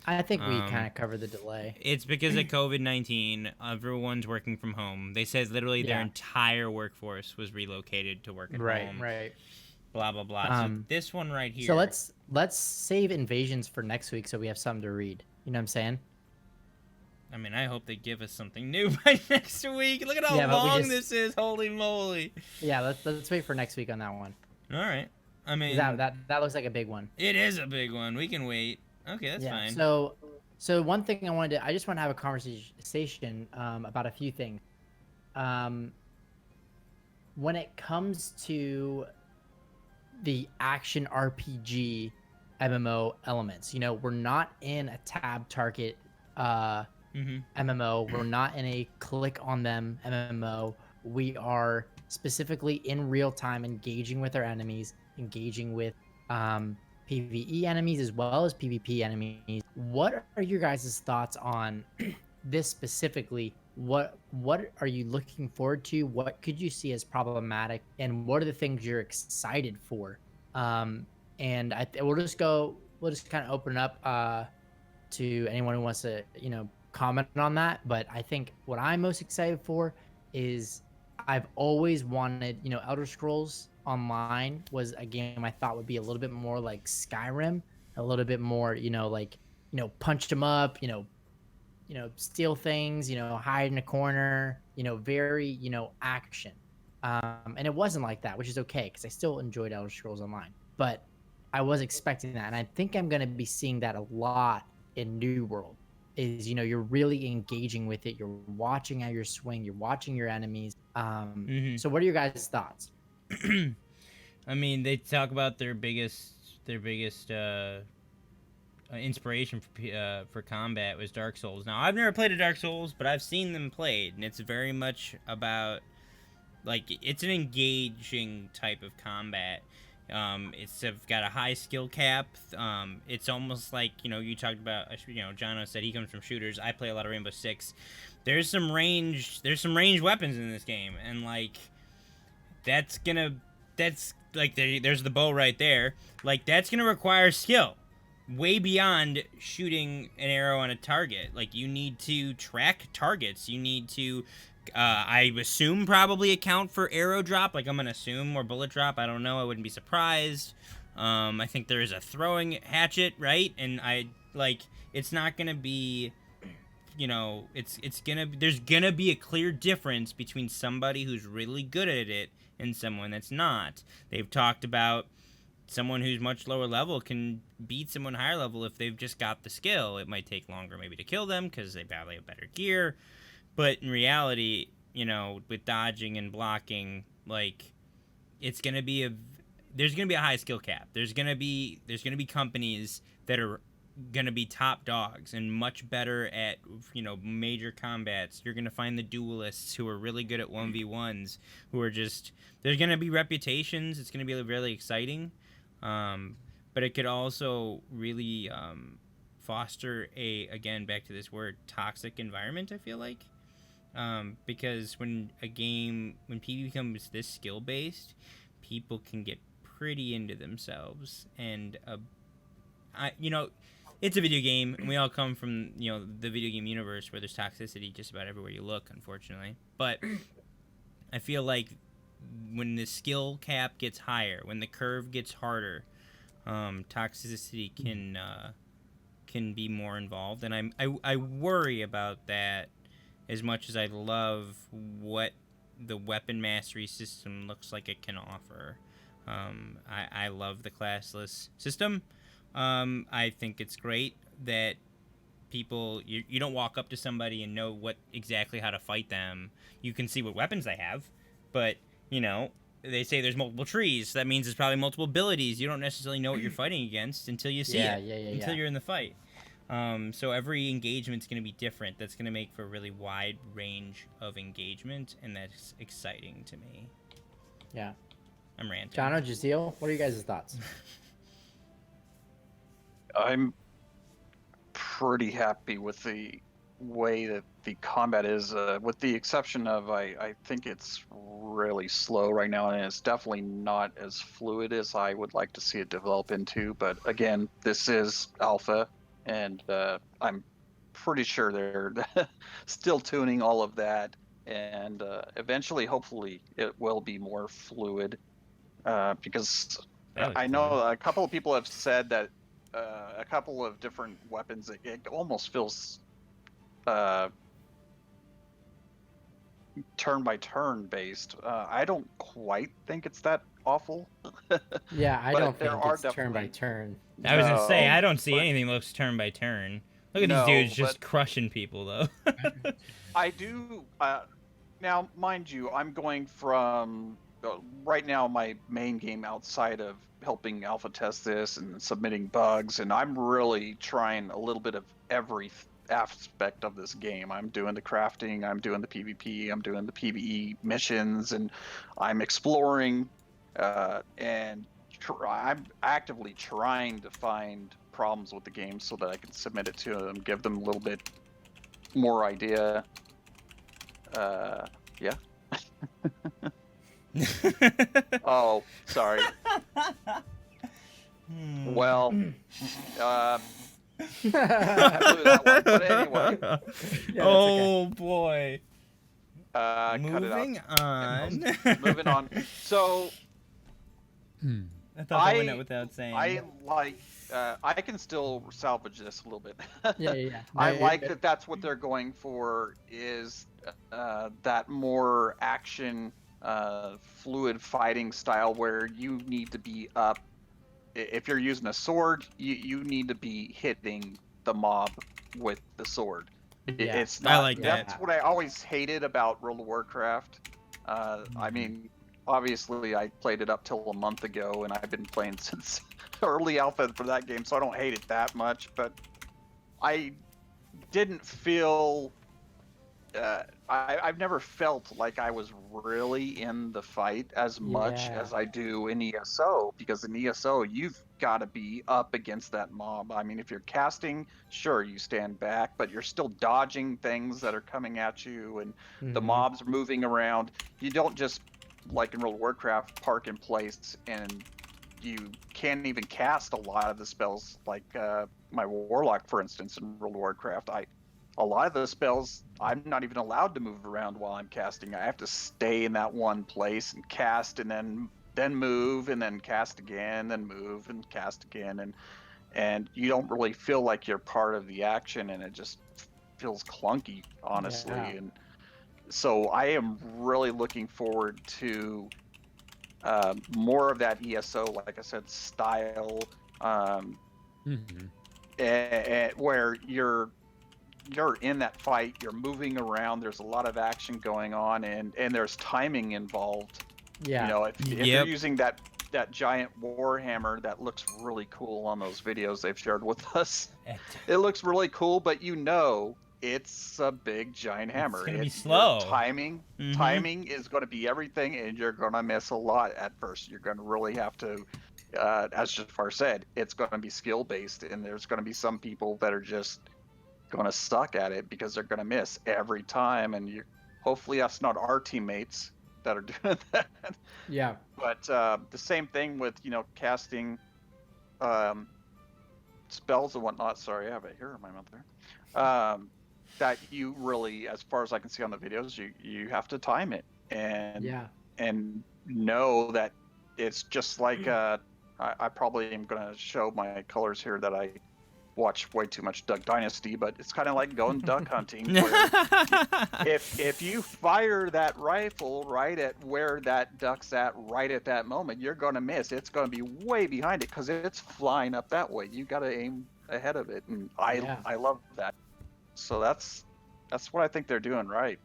I think we kind of covered the delay. It's because of COVID-19. Everyone's working from home. They said literally their entire workforce was relocated to work at home. Right. Blah blah blah. So this one right here. So let's save invasions for next week so we have something to read. You know what I'm saying? I mean, I hope they give us something new by next week. Look at how long this is. Holy moly. Yeah, let's wait for next week on that one. All right. I mean, that looks like a big one. It is a big one. We can wait. Okay, that's fine. So one thing I just want to have a conversation about a few things. When it comes to the action RPG MMO elements, we're not in a tab target MMO. We're not in a click on them MMO. We are specifically in real time engaging with our enemies, engaging with PvE enemies as well as PvP enemies. What are your guys' thoughts on this specifically? What are you looking forward to? What could you see as problematic? And what are the things you're excited for? And we'll just kind of open up to anyone who wants to, comment on that. But I think what I'm most excited for is I've always wanted, Elder Scrolls Online was a game I thought would be a little bit more like Skyrim, a little bit more, punch them up, steal things, hide in a corner, very, action. And it wasn't like that, which is okay because I still enjoyed Elder Scrolls Online. But I was expecting that, and I think I'm going to be seeing that a lot in New World. Is you're really engaging with it. You're watching how you swing. You're watching your enemies. So what are your guys' thoughts? I mean, they talk about their biggest inspiration for combat was Dark Souls. Now I've never played a Dark Souls, but I've seen them played, and it's very much about it's an engaging type of combat. It's got a high skill cap. It's almost like you talked about. Jono said he comes from shooters. I play a lot of Rainbow Six. There's some ranged weapons in this game, and there's the bow right there. That's gonna require skill, way beyond shooting an arrow on a target. You need to track targets. You need to, I assume, probably account for arrow drop. I'm gonna assume, or bullet drop. I don't know. I wouldn't be surprised. I think there is a throwing hatchet, right? And it's not gonna be, there's gonna be a clear difference between somebody who's really good at it and someone that's not. They've talked about someone who's much lower level can beat someone higher level if they've just got the skill. It might take longer maybe to kill them because they probably have better gear. But in reality, with dodging and blocking, it's going to be there's going to be a high skill cap. There's going to be companies that are going to be top dogs and much better at, major combats. You're going to find the duelists who are really good at 1v1s, who are just, there's going to be reputations. It's going to be really exciting. But it could also really foster again, back to this word, toxic environment, I feel like. Because when PvP becomes this skill-based, people can get pretty into themselves. And, it's a video game, and we all come from, the video game universe where there's toxicity just about everywhere you look, unfortunately. But I feel like when the skill cap gets higher, when the curve gets harder, toxicity can be more involved. And I worry about that as much as I love what the weapon mastery system looks like it can offer. I love the classless system. I think it's great that people, you don't walk up to somebody and know exactly how to fight them. You can see what weapons they have, but they say there's multiple trees. So that means there's probably multiple abilities. You don't necessarily know what you're fighting against until you see until you're in the fight. So every engagement's going to be different. That's going to make for a really wide range of engagement, and that's exciting to me. Yeah. I'm ranting. Jono, Jazeel, what are you guys' thoughts? I'm pretty happy with the way that the combat is, with the exception of I think it's really slow right now, and it's definitely not as fluid as I would like to see it develop into. But again, this is alpha, and I'm pretty sure they're still tuning all of that, and eventually, hopefully, it will be more fluid, because I know a couple of people have said that a couple of different weapons, it almost feels turn by turn based. I don't quite think it's that awful. Yeah, I But don't there think are it's turn by definitely- turn. I was gonna say No, I don't see but- anything looks turn by turn. Look at No, these dudes just but- crushing people though. I do. Now, mind you, I'm going from right now my main game outside of helping alpha test this and submitting bugs, and I'm really trying a little bit of every aspect of this game. I'm doing the crafting, I'm doing the PvP, I'm doing the PvE missions, and I'm exploring, and I'm actively trying to find problems with the game so that I can submit it to them, give them a little bit more idea. Yeah. Oh, sorry. Well, blew that one. But anyway, oh boy. cut it out. Moving on. Moving on. So I thought that went out without saying. I like. I can still salvage this a little bit. Yeah. I like that. That's what they're going for. Is that more action, fluid fighting style where you need to be up. If you're using a sword, you need to be hitting the mob with the sword. Yeah. It's not. I like That's that. what I always hated about World of Warcraft. I mean, obviously I played it up till a month ago, and I've been playing since early alpha for that game, so I don't hate it that much. But I didn't feel. I've never felt like I was really in the fight as much Yeah. as I do in ESO, because in ESO you've got to be up against that mob. I mean, if you're casting, sure, you stand back, but you're still dodging things that are coming at you, and the Hmm. mobs are moving around. You don't just, like in World of Warcraft, park in place, and you can't even cast a lot of the spells, like my Warlock, for instance, in World of Warcraft. A lot of the spells I'm not even allowed to move around while I'm casting. I have to stay in that one place and cast, and then move, and then cast again, then move and cast again, and you don't really feel like you're part of the action, and it just feels clunky, honestly. Yeah. And so I am really looking forward to more of that ESO, like I said, style, Mhm. where you're in that fight, you're moving around, there's a lot of action going on, and there's timing involved. Yeah. You know, if you're Yep. using that giant warhammer that looks really cool on those videos they've shared with us, it looks really cool, but you know it's a big giant hammer. gonna be Your slow. timing Mhm. timing is going to be everything, and you're going to miss a lot at first. You're going to really have to, as Jafar said, it's going to be skill based, and there's going to be some people that are just going to suck at it because they're going to miss every time, and hopefully that's not our teammates that are doing that. Yeah. But the same thing with, casting spells and whatnot. Sorry, I have it here in my mouth there. That you really, as far as I can see on the videos, you have to time it, and Yeah. and know that it's just like I probably am going to show my colors here that I watch way too much Duck Dynasty, but it's kind of like going duck hunting. Where if you fire that rifle right at where that duck's at right at that moment, you're going to miss. It's going to be way behind it because it's flying up that way. You got to aim ahead of it, and Yeah. I love that. So that's what I think they're doing right.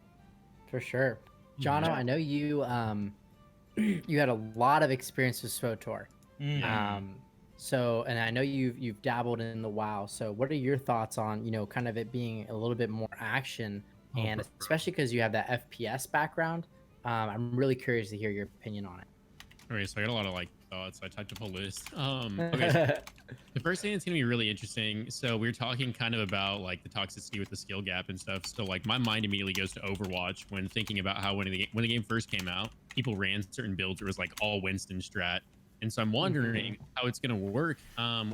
For sure. Jono, Yeah. I know you you had a lot of experience with SWTOR. Mm. So, and I know you've dabbled in the WoW. So, what are your thoughts on, kind of it being a little bit more action, Oh, and for sure. especially because you have that FPS background? I'm really curious to hear your opinion on it. Okay, so I got a lot of thoughts. I typed up a list. Okay, so the first thing that's gonna be really interesting. So we were talking kind of about like the toxicity with the skill gap and stuff. So like my mind immediately goes to Overwatch when thinking about how when the game first came out, people ran certain builds. It was like all Winston strat. And so I'm wondering how it's going to work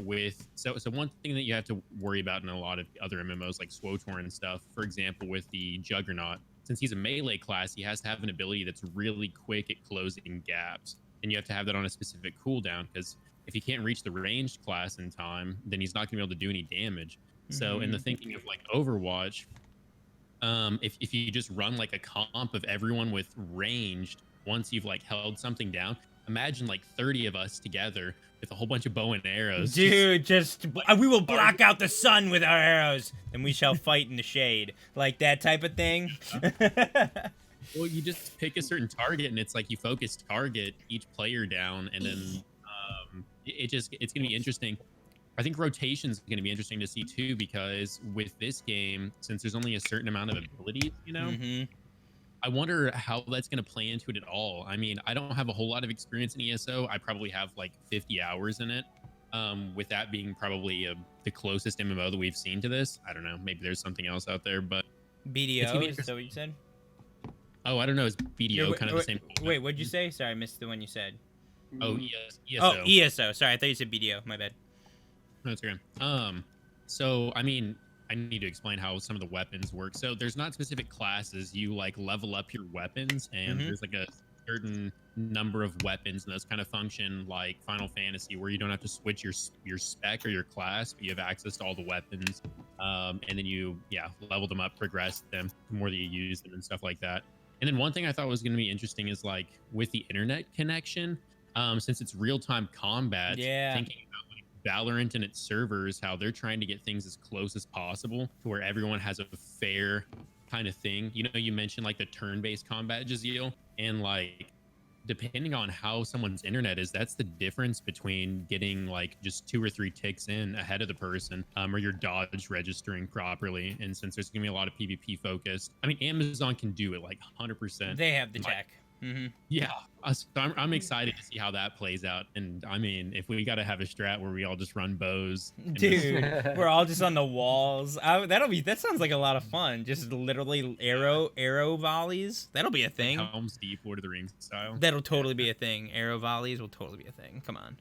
with so one thing that you have to worry about in a lot of other MMOs like SWTOR and stuff, for example, with the Juggernaut, since he's a melee class, he has to have an ability that's really quick at closing gaps. And you have to have that on a specific cooldown, because if he can't reach the ranged class in time, then he's not going to be able to do any damage. So in the thinking of like Overwatch, if you just run like a comp of everyone with ranged, once you've like held something down, imagine like 30 of us together with a whole bunch of bow and arrows. Dude, we will block out the sun with our arrows, and we shall fight in the shade. Like that type of thing. Well, you just pick a certain target, and it's like you focus target each player down, and then it's going to be interesting. I think rotation's going to be interesting to see too, because with this game, since there's only a certain amount of abilities, I wonder how that's going to play into it at all. I mean, I don't have a whole lot of experience in ESO. I probably have like 50 hours in it. With that being probably the closest MMO that we've seen to this. I don't know. Maybe there's something else out there, but BDO, is that what you said? oh, I don't know. Is BDO kind of the same? Wait, what'd you say? Sorry, I missed the one you said. Oh, yes, ESO. Oh, ESO. Sorry, I thought you said BDO. My bad. No, it's okay. So I mean, I need to explain how some of the weapons work. So there's not specific classes. You like level up your weapons, and there's like a certain number of weapons, and those kind of function like Final Fantasy, where you don't have to switch your spec or your class, but you have access to all the weapons, and then you level them up, progress them the more that you use them and stuff like that. And then one thing I thought was going to be interesting is like with the internet connection, since it's real-time combat, thinking about like Valorant and its servers, how they're trying to get things as close as possible to where everyone has a fair kind of thing. You mentioned like the turn-based combat, Jaziel, and like depending on how someone's internet is, that's the difference between getting like just 2 or 3 ticks in ahead of the person, or your dodge registering properly. And since there's gonna be a lot of PvP focused, I mean, Amazon can do it like 100%. They have the tech. Yeah, so I'm excited to see how that plays out. And I mean, if we got to have a strat where we all just run bows, and Dude, we're all just on the walls. That sounds like a lot of fun. Just literally arrow volleys. That'll be a thing. Helm's Deep, Lord of the Rings style. That'll totally be a thing. Arrow volleys will totally be a thing. Come on.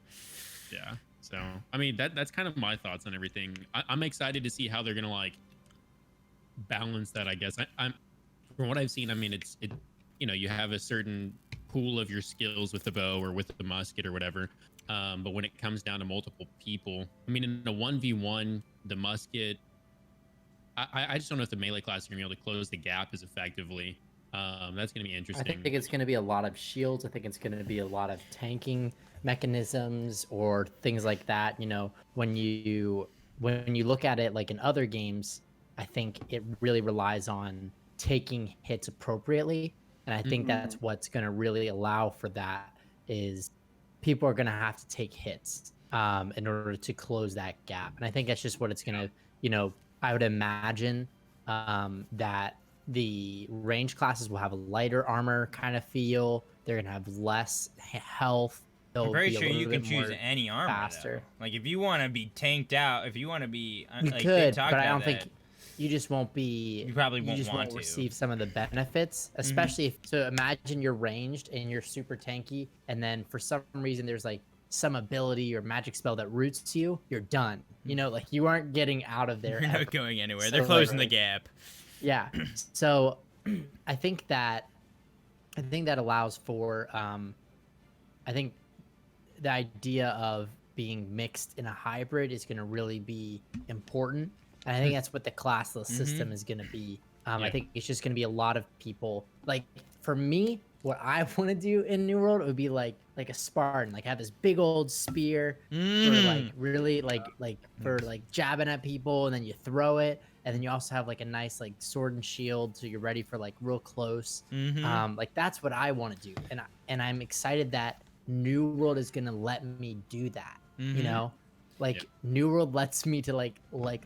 Yeah. So I mean, that's kind of my thoughts on everything. I'm excited to see how they're gonna like balance that. I guess I'm from what I've seen. I mean, it you have a certain pool of your skills with the bow or with the musket or whatever. But when it comes down to multiple people, I mean, in a 1v1, the musket, I just don't know if the melee class is going to be able to close the gap as effectively. That's going to be interesting. I think it's going to be a lot of shields. I think it's going to be a lot of tanking mechanisms or things like that. When you look at it like in other games, I think it really relies on taking hits appropriately. And I think that's what's going to really allow for that is people are going to have to take hits in order to close that gap. And I think that's just what it's going to, I would imagine that the range classes will have a lighter armor kind of feel. They're going to have less health. I'm pretty sure you can choose any armor faster. Like if you want to be tanked out, if you want to be you like, could, but I don't think you just won't be. You probably won't you just want won't to receive some of the benefits, especially if. So imagine you're ranged and you're super tanky, and then for some reason there's like some ability or magic spell that roots you. You're done. Like you aren't getting out of there. You're not going anywhere. They're closing the gap. Yeah. So I think that allows for. I think the idea of being mixed in a hybrid is going to really be important. And I think that's what the classless system is going to be. I think it's just going to be a lot of people. Like for me, what I want to do in New World, it would be like a Spartan, like have this big old spear for like really like for like jabbing at people, and then you throw it, and then you also have like a nice like sword and shield, so you're ready for like real close. Like that's what I want to do, and I'm excited that New World is going to let me do that. New World lets me to like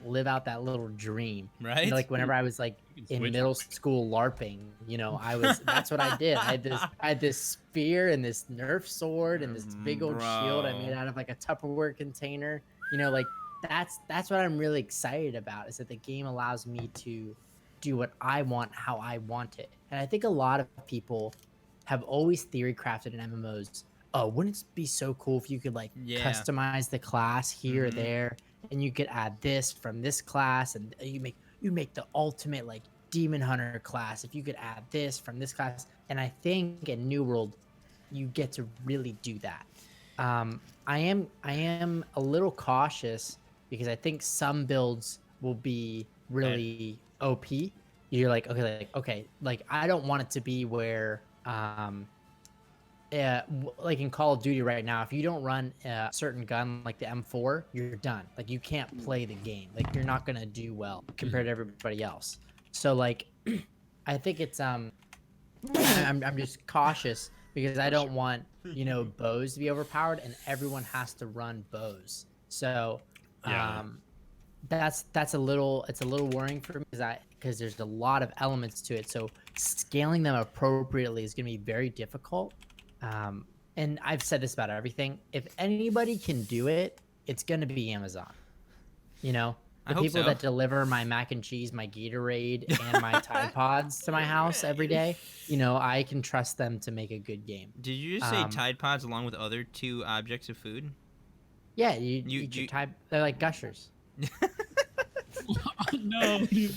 live out that little dream, right? Like whenever I was like in middle school LARPing, that's what I did. I had this spear and this Nerf sword and this big old shield I made out of like a Tupperware container. Like that's what I'm really excited about, is that the game allows me to do what I want, how I want it. And I think a lot of people have always theory crafted in MMOs. Oh, wouldn't it be so cool if you could like customize the class here or there, and you could add this from this class, and you make the ultimate like demon hunter class if you could add this from this class. And I think in New World, you get to really do that. I am a little cautious because I think some builds will be really OP. You're like, okay, like I don't want it to be where like in Call of Duty right now, if you don't run a certain gun like the M4, you're done. Like you can't play the game. Like you're not gonna do well compared to everybody else. So like, I think it's I'm just cautious because I don't want bows to be overpowered, and everyone has to run bows. So that's a little worrying for me because there's a lot of elements to it. So scaling them appropriately is gonna be very difficult. And I've said this about everything. If anybody can do it, it's going to be Amazon. The people that deliver my mac and cheese, my Gatorade, and my Tide Pods to my house every day, I can trust them to make a good game. Did you just say Tide Pods along with other 2 objects of food? Yeah, you Tide. They're like Gushers. No, dude.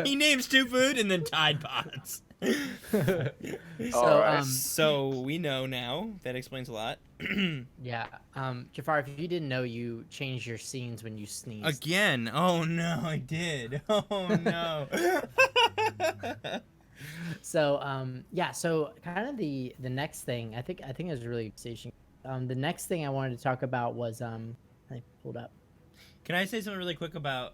He names 2 food and then Tide Pods. So we know now. That explains a lot. Yeah. Jafar, if you didn't know, you changed your scenes when you sneezed. Again. Oh no, I did. Oh no. So so kind of the next thing, I think it was really station. The next thing I wanted to talk about was I pulled up. Can I say something really quick about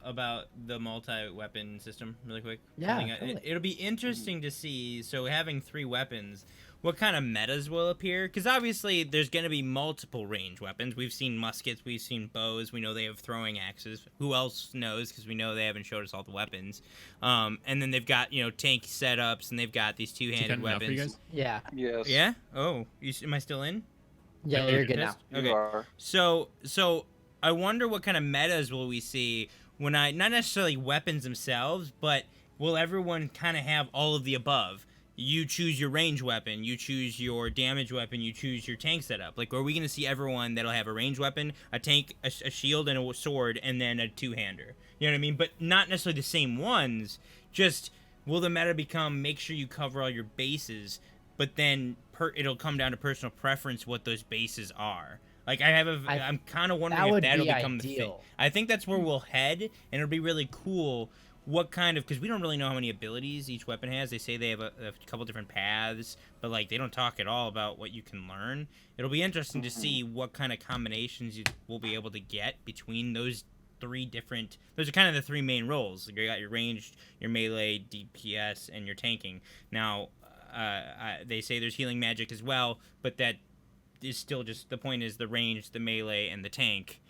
the multi-weapon system, really quick? Yeah, Something totally. it'll be interesting to see. So having 3 weapons, what kind of metas will appear? Because obviously there's going to be multiple range weapons. We've seen muskets, we've seen bows. We know they have throwing axes. Who else knows? Because we know they haven't showed us all the weapons. And then they've got tank setups, and they've got these Is it two-handed cutting out for you weapons. guys? Yeah. Yes. Yeah. Oh, am I still in? Yeah, Like, you're good now. You Okay. are. So I wonder what kind of metas will we see when not necessarily weapons themselves, but will everyone kind of have all of the above? You choose your range weapon, you choose your damage weapon, you choose your tank setup. Like, are we going to see everyone that'll have a range weapon, a tank, a shield, and a sword, and then a two-hander? You know what I mean? But not necessarily the same ones. Just will the meta become make sure you cover all your bases, but then it'll come down to personal preference what those bases are. Like I'm kind of wondering if that'll become the thing. I think that's where we'll head, and it'll be really cool. What kind of, because we don't really know how many abilities each weapon has. They say they have a couple different paths, but like they don't talk at all about what you can learn. It'll be interesting to see what kind of combinations you will be able to get between those 3 different. Those are kind of the 3 main roles. You got your ranged, your melee, DPS, and your tanking. Now, they say there's healing magic as well, but that is still just the point. Is the range, the melee, and the tank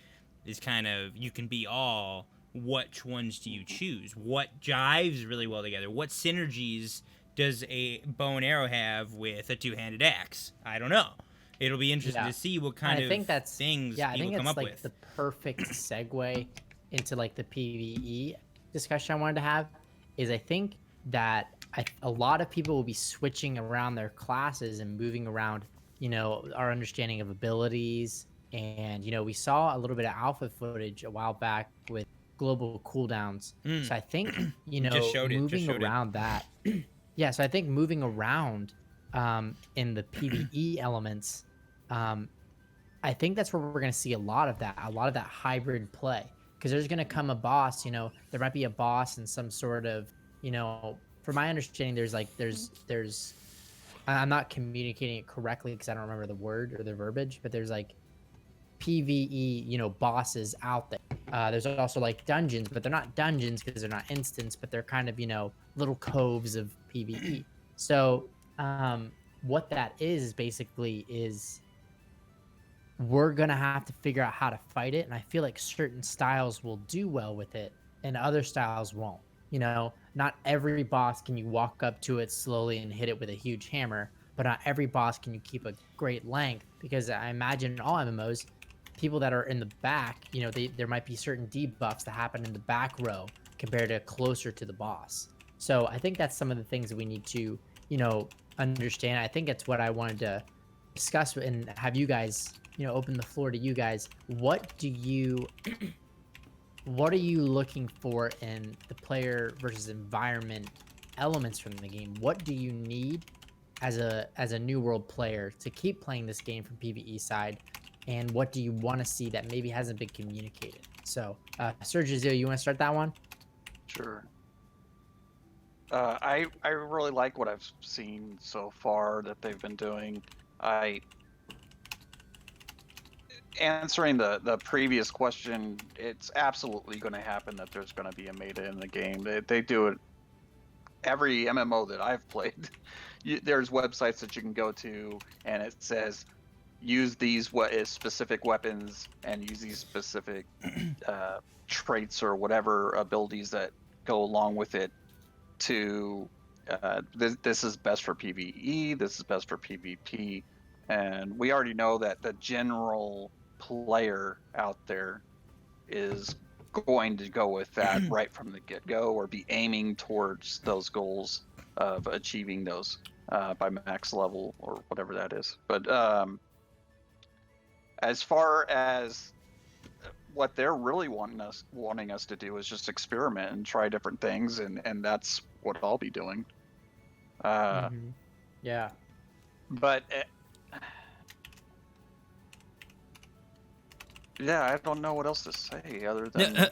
is kind of you can be all. Which ones do you choose? What jives really well together? What synergies does a bow and arrow have with a two-handed axe? I don't know. It'll be interesting to see what kind of things people come up with. I think that's like the perfect segue into like the PvE discussion I wanted to have. Is I think that a lot of people will be switching around their classes and moving around, our understanding of abilities. And, we saw a little bit of alpha footage a while back with global cooldowns. So I think, moving around that. Yeah, so I think moving around in the PvE elements, I think that's where we're going to see a lot of that hybrid play. Because there's going to come a boss, there might be a boss in some sort of, from my understanding, there's I'm not communicating it correctly because I don't remember the word or the verbiage, but there's like PvE, bosses out there. There's also like dungeons, but they're not dungeons because they're not instants, but they're kind of, little coves of PvE. So what that is basically is we're going to have to figure out how to fight it. And I feel like certain styles will do well with it and other styles won't. Not every boss can you walk up to it slowly and hit it with a huge hammer, but not every boss can you keep a great length, because I imagine in all MMOs, people that are in the back, there might be certain debuffs that happen in the back row compared to closer to the boss. So I think that's some of the things that we need to, understand. I think that's what I wanted to discuss and have you guys, open the floor to you guys. What are you looking for in the player versus environment elements from the game? What do you need as a New World player to keep playing this game from PvE side? And what do you want to see that maybe hasn't been communicated? So, Sergio, you want to start that one? Sure. I really like what I've seen so far that they've been doing. Answering the previous question, it's absolutely going to happen that there's going to be a meta in the game. They do it every MMO that I've played. There's websites that you can go to, and it says use these specific weapons and use these specific traits or whatever abilities that go along with it. This is best for PvE. This is best for PvP, and we already know that the general player out there is going to go with that right from the get-go, or be aiming towards those goals of achieving those by max level or whatever that is. But as far as what they're really wanting us to do is just experiment and try different things, and that's what I'll be doing. Yeah. But yeah, I don't know what else to say other than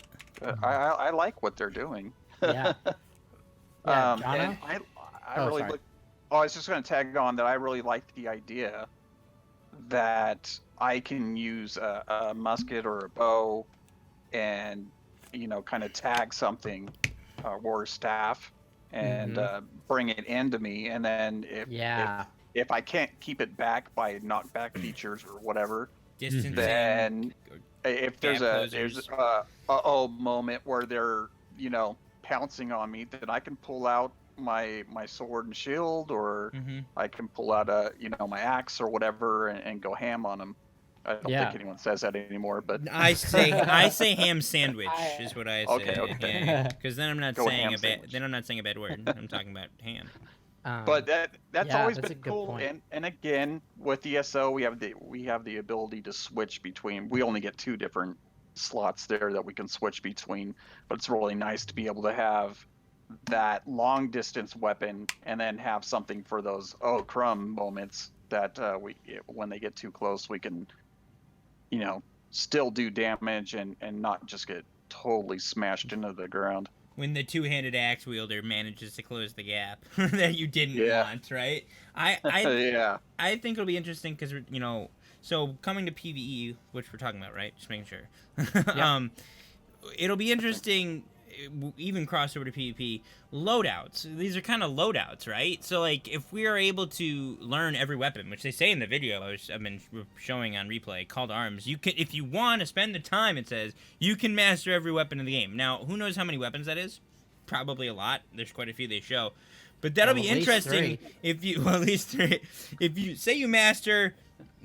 I like what they're doing. Yeah. And Jono? I really look. Oh, I was just going to tag on that. I really like the idea that I can use a musket or a bow and kind of tag something or staff and bring it into me, and then if I can't keep it back by knockback features or whatever, Distancing. then if there's a moment where they're pouncing on me, then I can pull out my sword and shield, or I can pull out my axe or whatever and go ham on them. I don't think anyone says that anymore, but I say ham sandwich is what I say. Okay. Because then I'm not saying a bad word. I'm talking about ham. But that's always that's been cool. And again, with ESO, we have the ability to switch between. We only get 2 different slots there that we can switch between, but it's really nice to be able to have that long distance weapon and then have something for those crumb moments that when they get too close, we can still do damage and not just get totally smashed into the ground. When the two-handed axe wielder manages to close the gap that you didn't want, right? I think it'll be interesting because so coming to PvE, which we're talking about, right? Just making sure. It'll be interesting, even crossover to PvP, loadouts. These are kind of loadouts, right? So, like, if we are able to learn every weapon, which they say in the video I've been showing on replay, Call to Arms, you can, if you want to spend the time, it says, you can master every weapon in the game. Now, who knows how many weapons that is? Probably a lot. There's quite a few they show. But that'll be interesting if you, well, at least 3. If you, say you master,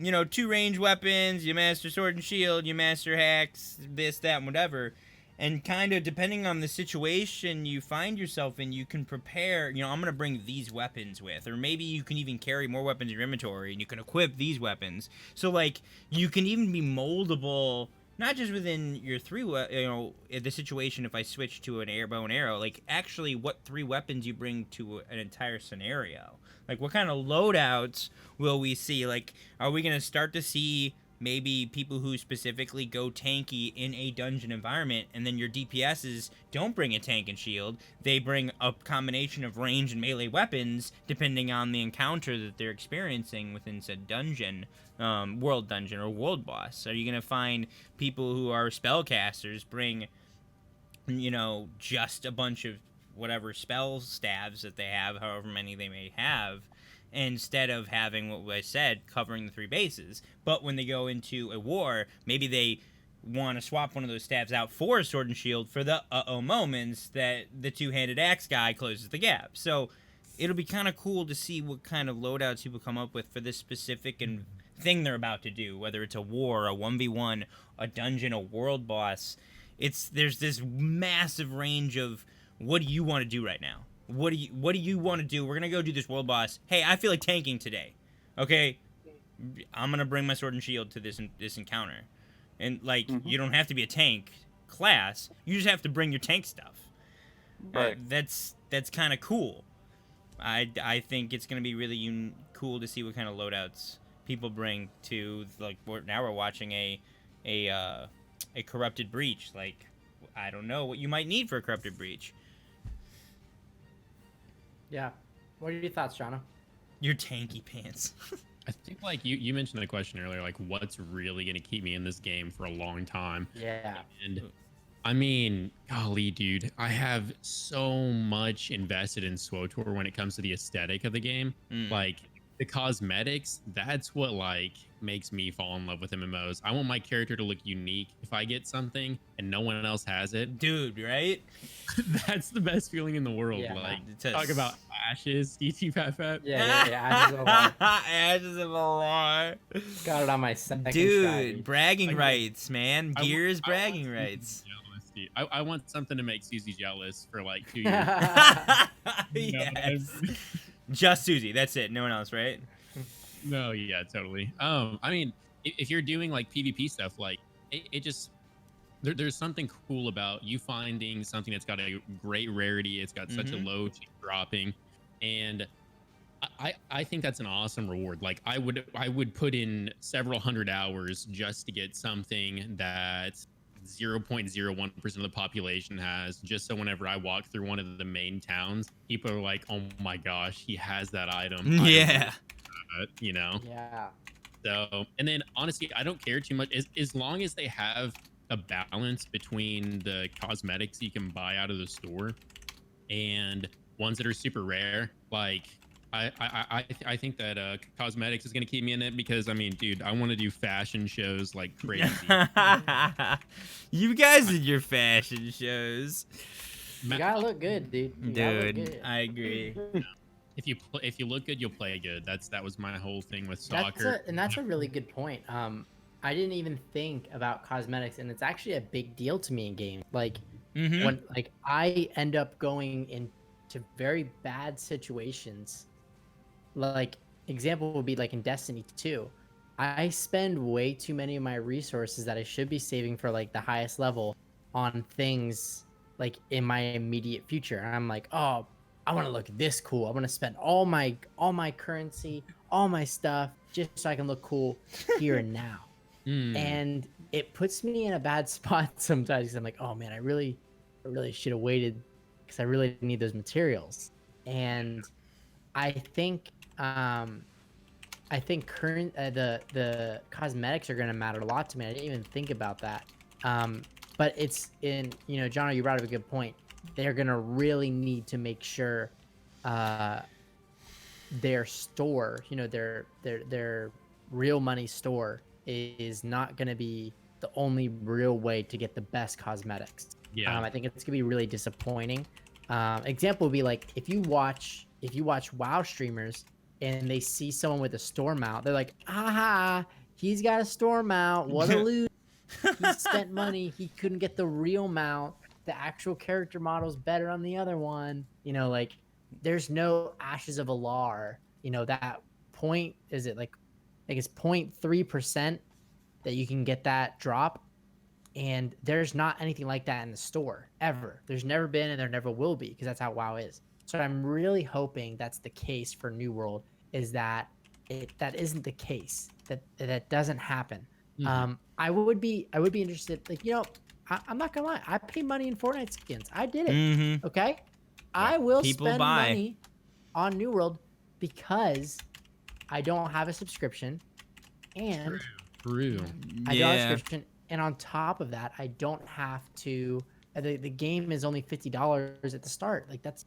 2 range weapons, you master sword and shield, you master hacks, this, that, and whatever. And kind of depending on the situation you find yourself in, you can prepare, I'm going to bring these weapons with. Or maybe you can even carry more weapons in your inventory and you can equip these weapons. So, like, you can even be moldable, not just within your 3, the situation if I switch to an bow and arrow, like, actually what 3 weapons you bring to an entire scenario. Like, what kind of loadouts will we see? Like, are we going to start to see maybe people who specifically go tanky in a dungeon environment, and then your DPSs don't bring a tank and shield, they bring a combination of range and melee weapons depending on the encounter that they're experiencing within said dungeon, world dungeon or world boss? Are you going to find people who are spellcasters bring, just a bunch of whatever spell staves that they have, however many they may have, instead of having what I said, covering the 3 bases? But when they go into a war, maybe they want to swap one of those staves out for a sword and shield for the moments that the two-handed axe guy closes the gap. So it'll be kind of cool to see what kind of loadouts people come up with for this specific thing they're about to do, whether it's a war, a 1v1, a dungeon, a world boss. There's this massive range of what do you want to do right now? What do you want to do? We're gonna go do this world boss. Hey, I feel like tanking today. Okay, I'm gonna bring my sword and shield to this encounter, and like you don't have to be a tank class. You just have to bring your tank stuff. Right. That's kind of cool. I think it's gonna be really cool to see what kind of loadouts people bring to, like, now we're watching a corrupted breach. Like, I don't know what you might need for a corrupted breach. Yeah. What are your thoughts, Jono? Your tanky pants. I think, like, you mentioned the question earlier, like, what's really going to keep me in this game for a long time? Yeah. And, I mean, golly, dude, I have so much invested in SWTOR when it comes to the aesthetic of the game. Like, the cosmetics, that's what, like, makes me fall in love with MMOs. I want my character to look unique. If I get something and no one else has it, dude, right? That's the best feeling in the world. Yeah, like, talk about ashes, DT Pat. Yeah, ashes of a lie. Ashes of a lie. Got it on my second dude, try. bragging rights, man. Gears bragging rights. I want something to make Susie jealous for like 2 years. Yes. Just Susie, that's it. No one else, right? No, yeah, totally. I mean, if you're doing like PvP stuff, like it just there's something cool about you finding something that's got a great rarity. It's got such a low chance dropping, and I think that's an awesome reward. Like I would put in several hundred hours just to get something that 0.01% of the population has, just so whenever I walk through one of the main towns, people are like, oh my gosh, he has that item. Yeah. You know? Yeah. So, and then honestly, I don't care too much as long as they have a balance between the cosmetics you can buy out of the store and ones that are super rare. Like I think that cosmetics is gonna keep me in it because I mean, dude, I want to do fashion shows like crazy. You guys and your fashion shows. You gotta look good, dude. You gotta look Dude, good. I agree. If you look good, you'll play good. That was my whole thing with soccer. That's a really good point. I didn't even think about cosmetics, and it's actually a big deal to me in games. Like Mm-hmm. when like I end up going into very bad situations. Like example would be like in Destiny 2. I spend way too many of my resources that I should be saving for like the highest level on things like in my immediate future. And I'm like, oh, I want to look this cool. I want to spend all my currency, all my stuff, just so I can look cool here and now. Hmm. And it puts me in a bad spot sometimes because I'm like, oh man, I really should have waited because I really need those materials. And I think current the cosmetics are gonna matter a lot to me. I didn't even think about that. But it's in John, you brought up a good point. They're gonna really need to make sure their store, their real money store is not gonna be the only real way to get the best cosmetics. Yeah. I think it's gonna be really disappointing. Example would be like if you watch WoW streamers and they see someone with a store mount, they're like, aha, he's got a store mount. What a loser. He spent money. He couldn't get the real mount. The actual character model's better on the other one. Like there's no Ashes of Alar. That point, is it like it's 0.3% that you can get that drop. And there's not anything like that in the store ever. There's never been, and there never will be, because that's how WoW is. So I'm really hoping that's the case for New World. Is that that isn't the case? That doesn't happen. Mhm. I would be interested. Like I'm not gonna lie. I pay money in Fortnite skins. I did it. Mm-hmm. Okay, I will People spend buy. money on New World because I don't have a subscription, and True. I don't have a Yeah. subscription. And on top of that, I don't have to. The game is only $50 at the start. Like that's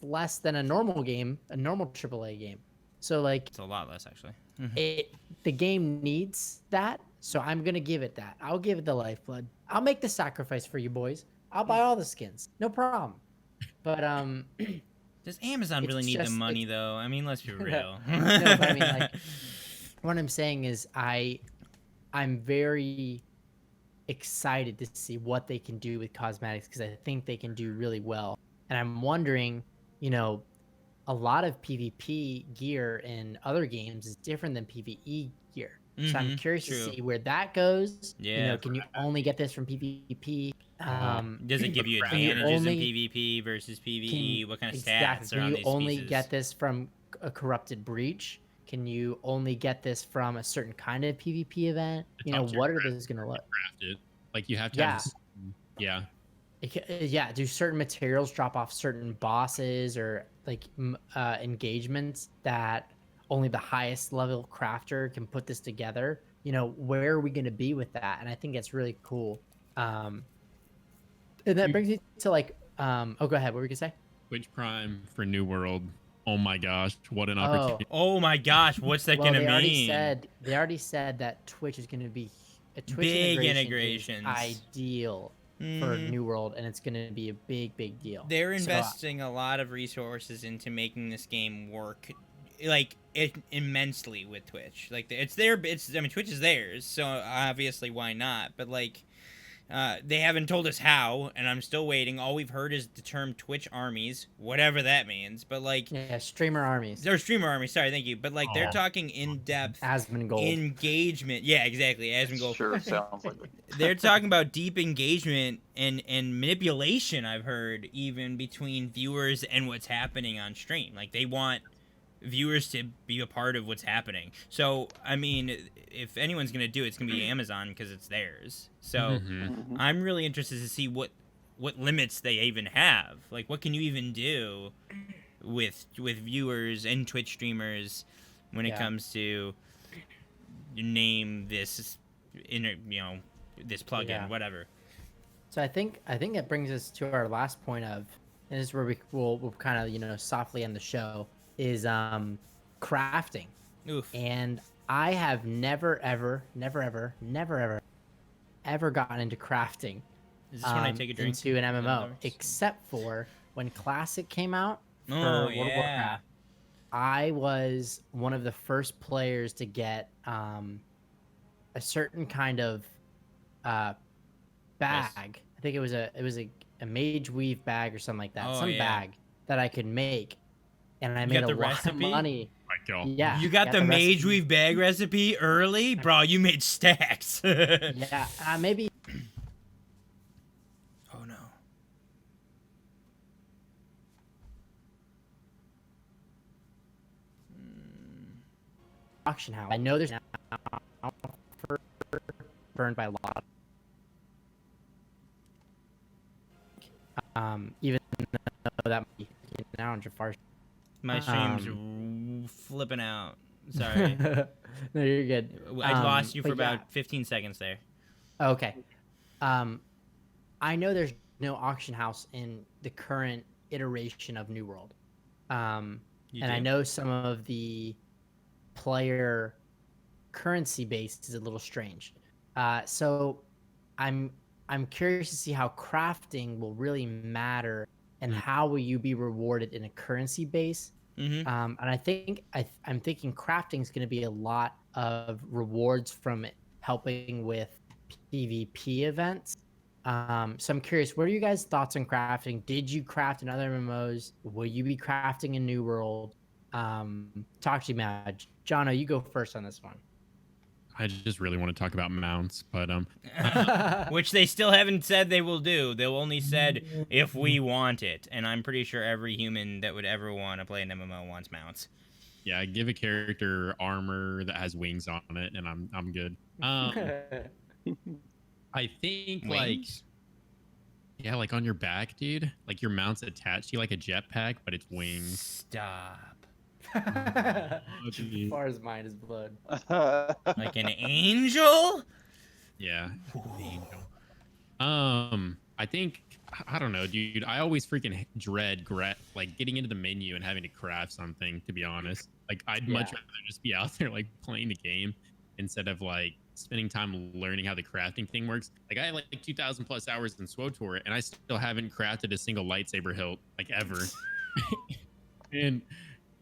less than a normal game, a normal AAA game. So like It's a lot less actually. the game needs that. So I'm gonna give it that. I'll give it the lifeblood. I'll make the sacrifice for you boys. I'll buy all the skins, no problem. But Does Amazon It's really need the just- money though? I mean, let's be real. no, but I mean like what I'm saying is I'm very excited to see what they can do with cosmetics because I think they can do really well. And I'm wondering, a lot of PvP gear in other games is different than PvE gear. So I'm curious true. to see where that goes. Yeah. Can you only get this from PvP? Does it give you Can you advantages in only- PvP versus PvE? What kind of exactly. stats Can are on you these only pieces? get this from a corrupted breach? Can you only get this from a certain kind of PvP event? The top tier What are those going to look? Crafted. Like you have to Yeah. have this, yeah. Yeah, do certain materials drop off certain bosses or like engagements that only the highest level crafter can put this together? Where are we going to be with that? And I think it's really cool. And that brings me to like, oh, go ahead. What were you gonna say? Twitch Prime for New World. Oh my gosh, what an opportunity! Oh my gosh, what's that Well, gonna they mean? already said that Twitch is going to be a Twitch Big integration is integrations. ideal for Mhm. New World, and it's going to be a big deal. They're So, investing a lot of resources into making this game work, like immensely with Twitch. Like I mean, Twitch is theirs, so obviously why not? But like, they haven't told us how, and I'm still waiting. All we've heard is the term Twitch armies, whatever that means. But like, yeah, streamer armies, they're streamer armies. Sorry, thank you. But like, they're Aw. talking in depth Asmongold. engagement. Yeah, exactly. Asmongold. Sure, sounds like it. They're talking about deep engagement and manipulation. I've heard even between viewers and what's happening on stream. Like they want viewers to be a part of what's happening. So I mean, if anyone's gonna do it, it's gonna be Amazon because it's theirs. So Mhm. Mhm. I'm really interested to see what limits they even have. Like what can you even do with viewers and Twitch streamers when it Yeah. comes to name this this plugin, Yeah. whatever. So I think that brings us to our last point of, and this is where we'll kind of, you know, softly end the show, is crafting. Oof. And I have never ever gotten into crafting Is this when I take a drink? into an MMO, Numbers? except for when Classic came out for Oh, World of yeah. Warcraft. I was one of the first players to get a certain kind of bag. I think it was a mage weave bag or something like that. Oh, Some yeah. bag that I could make, and I You made got a the lot recipe? of money. Michael. Yeah, You got the Mage recipe. Weave bag recipe early? Bro, you made stacks. Yeah, maybe. Oh, no. Auction house. I know there's now burned by a lot. Even though that might be now on Jafar's. My stream's flipping out. Sorry. No, you're good. I lost you for but yeah. about 15 seconds there. Okay. I know there's no auction house in the current iteration of New World. You And I do? know some of the player currency base is a little strange. So I'm curious to see how crafting will really matter and how will you be rewarded in a currency base. Mm-hmm. And I think I'm thinking crafting is going to be a lot of rewards from it helping with PvP events. So I'm curious, what are you guys' thoughts on crafting? Did you craft in other MMOs? Will you be crafting in New World? Talk to you, Matt. Jono, you go first on this one. I just really want to talk about mounts, but Which they still haven't said they will do. They'll only said if we want it. And I'm pretty sure every human that would ever want to play an MMO wants mounts. yeah, give a character armor that has wings on it, and I'm good. I think Wings? like on your back, dude. Like your mount's attached to you like a jetpack, but it's wings. Stop. Oh, dude. Jafar's mind is blood. Like an angel? Yeah. the angel. I think I don't know, dude. I always freaking dread like getting into the menu and having to craft something. To be honest, like I'd much rather just be out there like playing the game instead of like spending time learning how the crafting thing works. Like I had like 2,000 plus hours in SWTOR, and I still haven't crafted a single lightsaber hilt like ever. And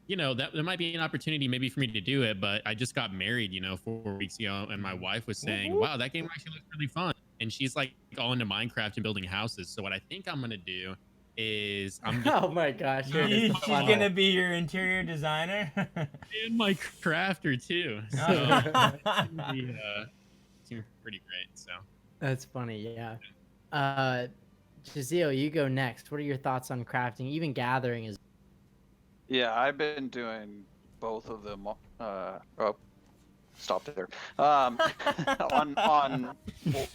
you know, that there might be an opportunity maybe for me to do it, but I just got married, you know, 4 weeks ago, and my wife was saying, wow, that game actually looks really fun. And she's like all into Minecraft and building houses. So what I think I'm gonna do is Oh my gosh, you're She's just fun. gonna be your interior designer? in my crafter too. So seems pretty great. So That's funny, yeah. Jazeel, you go next. What are your thoughts on crafting? Even gathering is. Yeah, I've been doing both of them. Oh, stop there.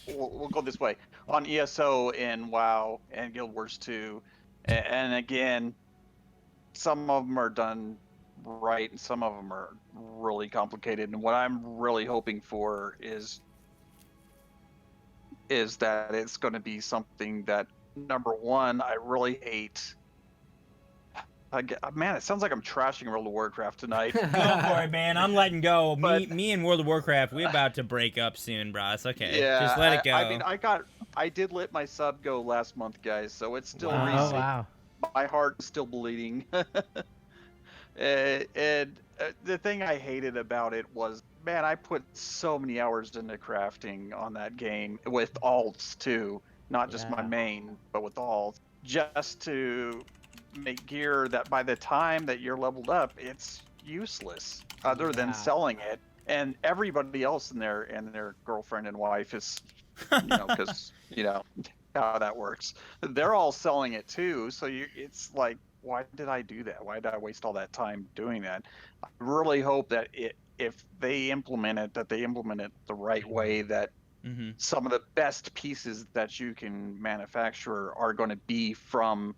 We'll go this way. On ESO and WoW and Guild Wars 2, and again, some of them are done right, and some of them are really complicated. And what I'm really hoping for is that it's going to be something that, number one, I really hate. Man, it sounds like I'm trashing World of Warcraft tonight. Go for it, man. I'm letting go. But- Me and World of Warcraft, we're about to break up soon, bro. It's okay. Yeah, Just let it go. I mean, I did let my sub go last month, guys, so it's still Wow. Oh recent. wow. My heart's still bleeding. and the thing I hated about it was, man, I put so many hours into crafting on that game with alts too, not just my Yeah. main, but with alts, just to make gear that by the time that you're leveled up, it's useless other than Yeah. selling it. And everybody else in their girlfriend and wife is, you know, because you know how that works. They're all selling it too. So it's like, why did I do that? Why did I waste all that time doing that? I really hope that if they implement it, that they implement it the right way, that Mm-hmm. some of the best pieces that you can manufacture are going to be from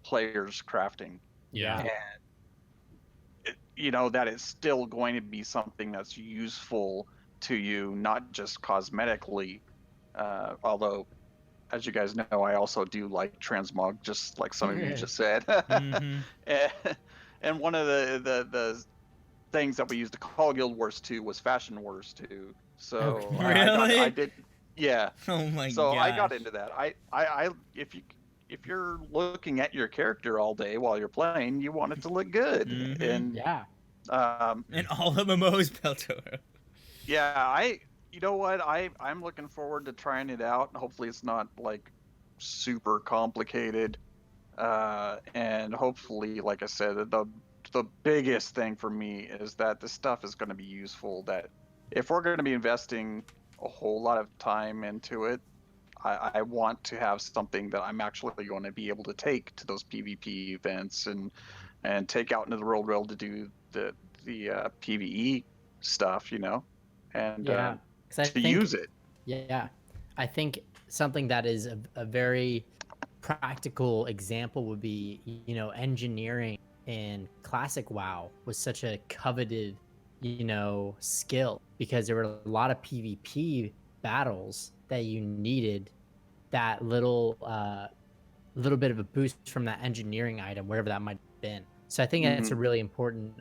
players crafting. yeah. And you know, that it's still going to be something that's useful to you, not just cosmetically. Although, as you guys know, I also do like transmog, just like some of you just said. Mm-hmm. and, and one of the things that we used to call Guild Wars 2 was Fashion Wars 2. So Okay. I Really? did, yeah. Oh my So I got gosh. into that. If you're looking at your character all day while you're playing, you want it to look good. Mm-hmm. And Yeah. And all MMOs Peltoro. yeah, you know what? I'm looking forward to trying it out. Hopefully it's not like super complicated. And hopefully, like I said, the biggest thing for me is that this stuff is going to be useful. That if we're going to be investing a whole lot of time into it, I want to have something that I'm actually going to be able to take to those PvP events and take out into the real world to do the PvE stuff, you know, and Yeah. 'Cause I to think use it. Yeah, I think something that is a very practical example would be, engineering in classic WoW was such a coveted, skill because there were a lot of PvP battles that you needed that little bit of a boost from that engineering item, wherever that might have been. So I think that's a really important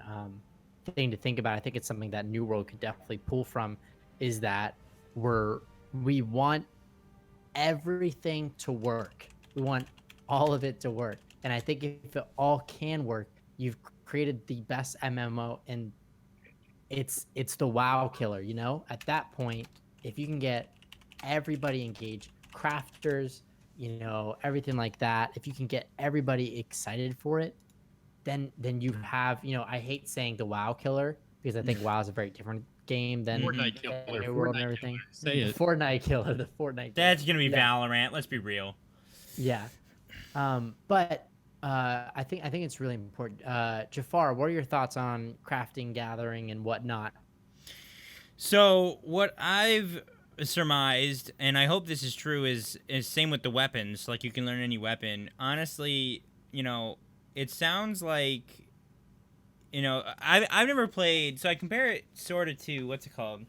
thing to think about. I think it's something that New World could definitely pull from, is that we want everything to work. We want all of it to work. And I think if it all can work, you've created the best MMO, and it's the WoW killer, At that point, if you can get everybody engaged, crafters, everything like that, if you can get everybody excited for it, then you have, I hate saying the WoW killer because I think WoW is a very different game than Fortnite killer. New World and Fortnite everything. killer. Say it. Fortnite killer, the Fortnite killer. That's gonna be Yeah. Valorant. Let's be real. Yeah. But I think it's really important. Jafar, what are your thoughts on crafting, gathering, and whatnot? So what I've surmised, and I hope this is true, is same with the weapons. Like you can learn any weapon. Honestly, it sounds like, I've never played. So I compare it sort of to what's it called,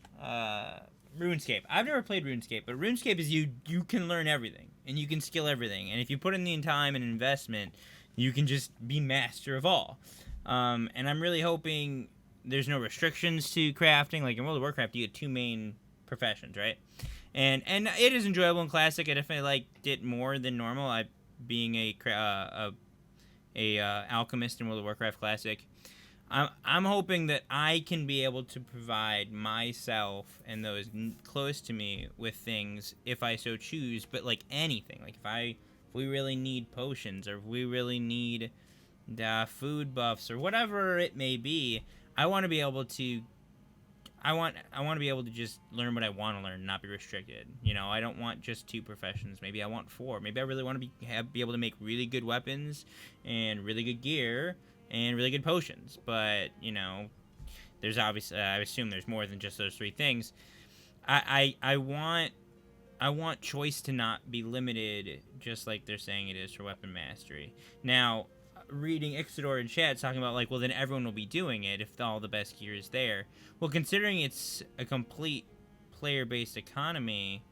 RuneScape. I've never played RuneScape, but RuneScape is you can learn everything and you can skill everything, and if you put in the time and investment, you can just be master of all. And I'm really hoping there's no restrictions to crafting. Like in World of Warcraft, you get two main professions, right? And it is enjoyable in Classic. I definitely liked it more than normal. I being a alchemist in World of Warcraft Classic. I'm hoping that I can be able to provide myself and those close to me with things if I so choose. But like anything, like if we really need potions, or if we really need food buffs, or whatever it may be, I want to be able to. I want to be able to just learn what I want to learn, and not be restricted. I don't want just 2 professions. Maybe I want 4. Maybe I really want to be able to make really good weapons and really good gear and really good potions. But there's obviously, I assume there's more than just those 3 things. I want choice to not be limited, just like they're saying it is for weapon mastery. Now, reading Ixidor in chat talking about like, well, then everyone will be doing it if all the best gear is there. Well, considering it's a complete player-based economy,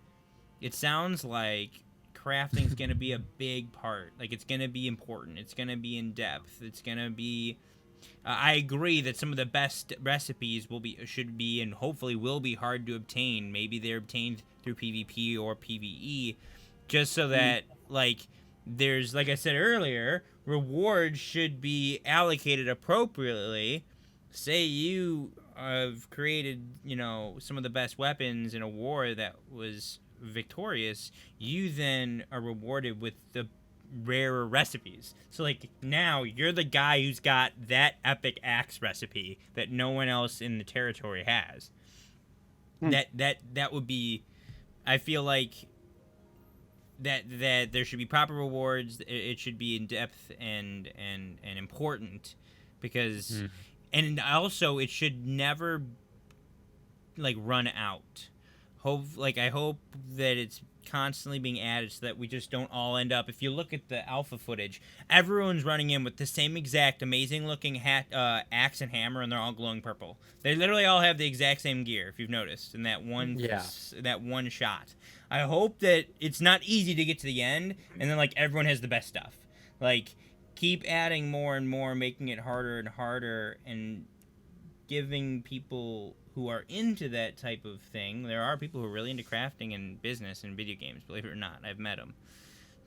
it sounds like crafting's gonna be a big part. Like, it's gonna be important. It's gonna be in depth. It's gonna be. I agree that some of the best recipes should be, and hopefully will be, hard to obtain. Maybe they're obtained through PvP or PvE, just so that like there's, like I said earlier, rewards should be allocated appropriately. Say you have created, some of the best weapons in a war that was victorious, you then are rewarded with the rarer recipes. So like now you're the guy who's got that epic axe recipe that no one else in the territory has. That would be, I feel like that there should be proper rewards. It should be in depth and important, because and also it should never like run out. I hope that it's constantly being added so that we just don't all end up. If you look at the alpha footage, everyone's running in with the same exact amazing looking axe and hammer, and they're all glowing purple. They literally all have the exact same gear, if you've noticed, in that one shot. I hope that it's not easy to get to the end, and then like everyone has the best stuff. Like, keep adding more and more, making it harder and harder, and giving people who are into that type of thing. There are people who are really into crafting and business and video games, believe it or not. I've met them.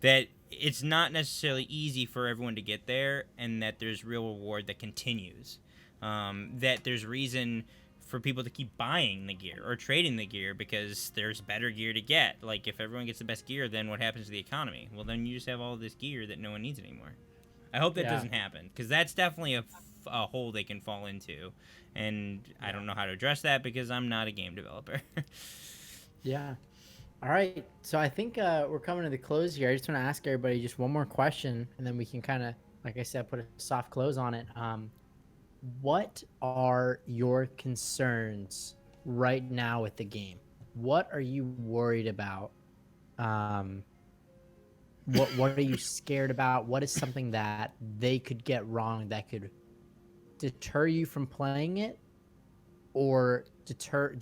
That it's not necessarily easy for everyone to get there, and that there's real reward that continues. That there's reason for people to keep buying the gear or trading the gear because there's better gear to get. Like, if everyone gets the best gear, then what happens to the economy? Well, then you just have all this gear that no one needs anymore. I hope that doesn't happen, because that's definitely a hole they can fall into, and I don't know how to address that because I'm not a game developer. Yeah. All right. So I think we're coming to the close here. I just want to ask everybody just one more question, and then we can kind of, like I said, put a soft close on it. What are your concerns right now with the game? What are you worried about? What are you scared about? What is something that they could get wrong that could deter you from playing it, or deter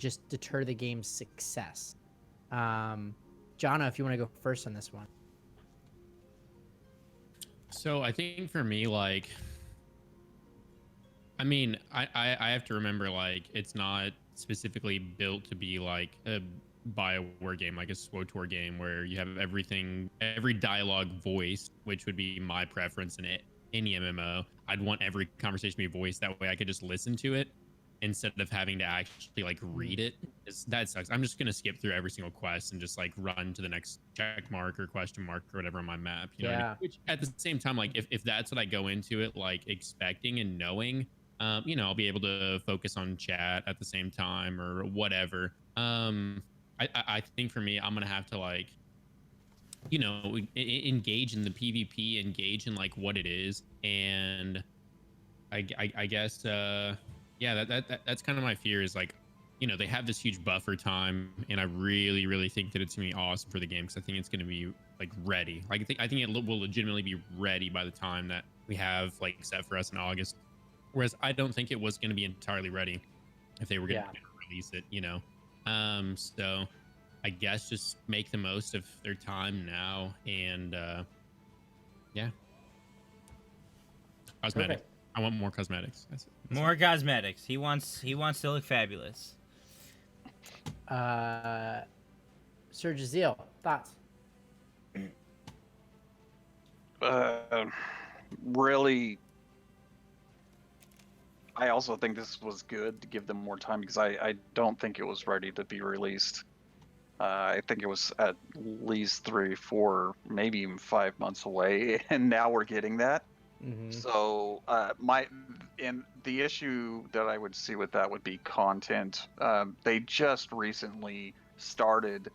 the game's success? Jono, if you want to go first on this one. So I think for me, like, I mean, I have to remember, like, it's not specifically built to be like a BioWare game, like a SWTOR game where you have every dialogue voiced, which would be my preference in any MMO. I'd want every conversation to be voiced. That way I could just listen to it instead of having to actually like read it. That sucks. I'm just going to skip through every single quest and just like run to the next check mark or question mark or whatever on my map. You know what I mean? Which at the same time, like if that's what I go into it, like expecting and knowing, you know, I'll be able to focus on chat at the same time or whatever. I think for me, I'm going to have to like, you know, engage in the PvP, engage in like what it is. And I guess, yeah, that's kind of my fear is like, you know, they have this huge buffer time, and I really, really think that it's gonna be awesome for the game because I think it's gonna be like ready. Like I think it will legitimately be ready by the time that we have like set for us in August. Whereas I don't think it was gonna be entirely ready if they were gonna release it, you know. So I guess just make the most of their time now, and yeah, cosmetic. Perfect. I want more cosmetics. That's it. More cosmetics. He wants to look fabulous. Sir Jazeel, thoughts? Really, I also think this was good to give them more time because I don't think it was ready to be released. I think it was at least 3, 4, maybe even 5 months away, and now we're getting that. Mm-hmm. So the issue that I would see with that would be content. They just recently started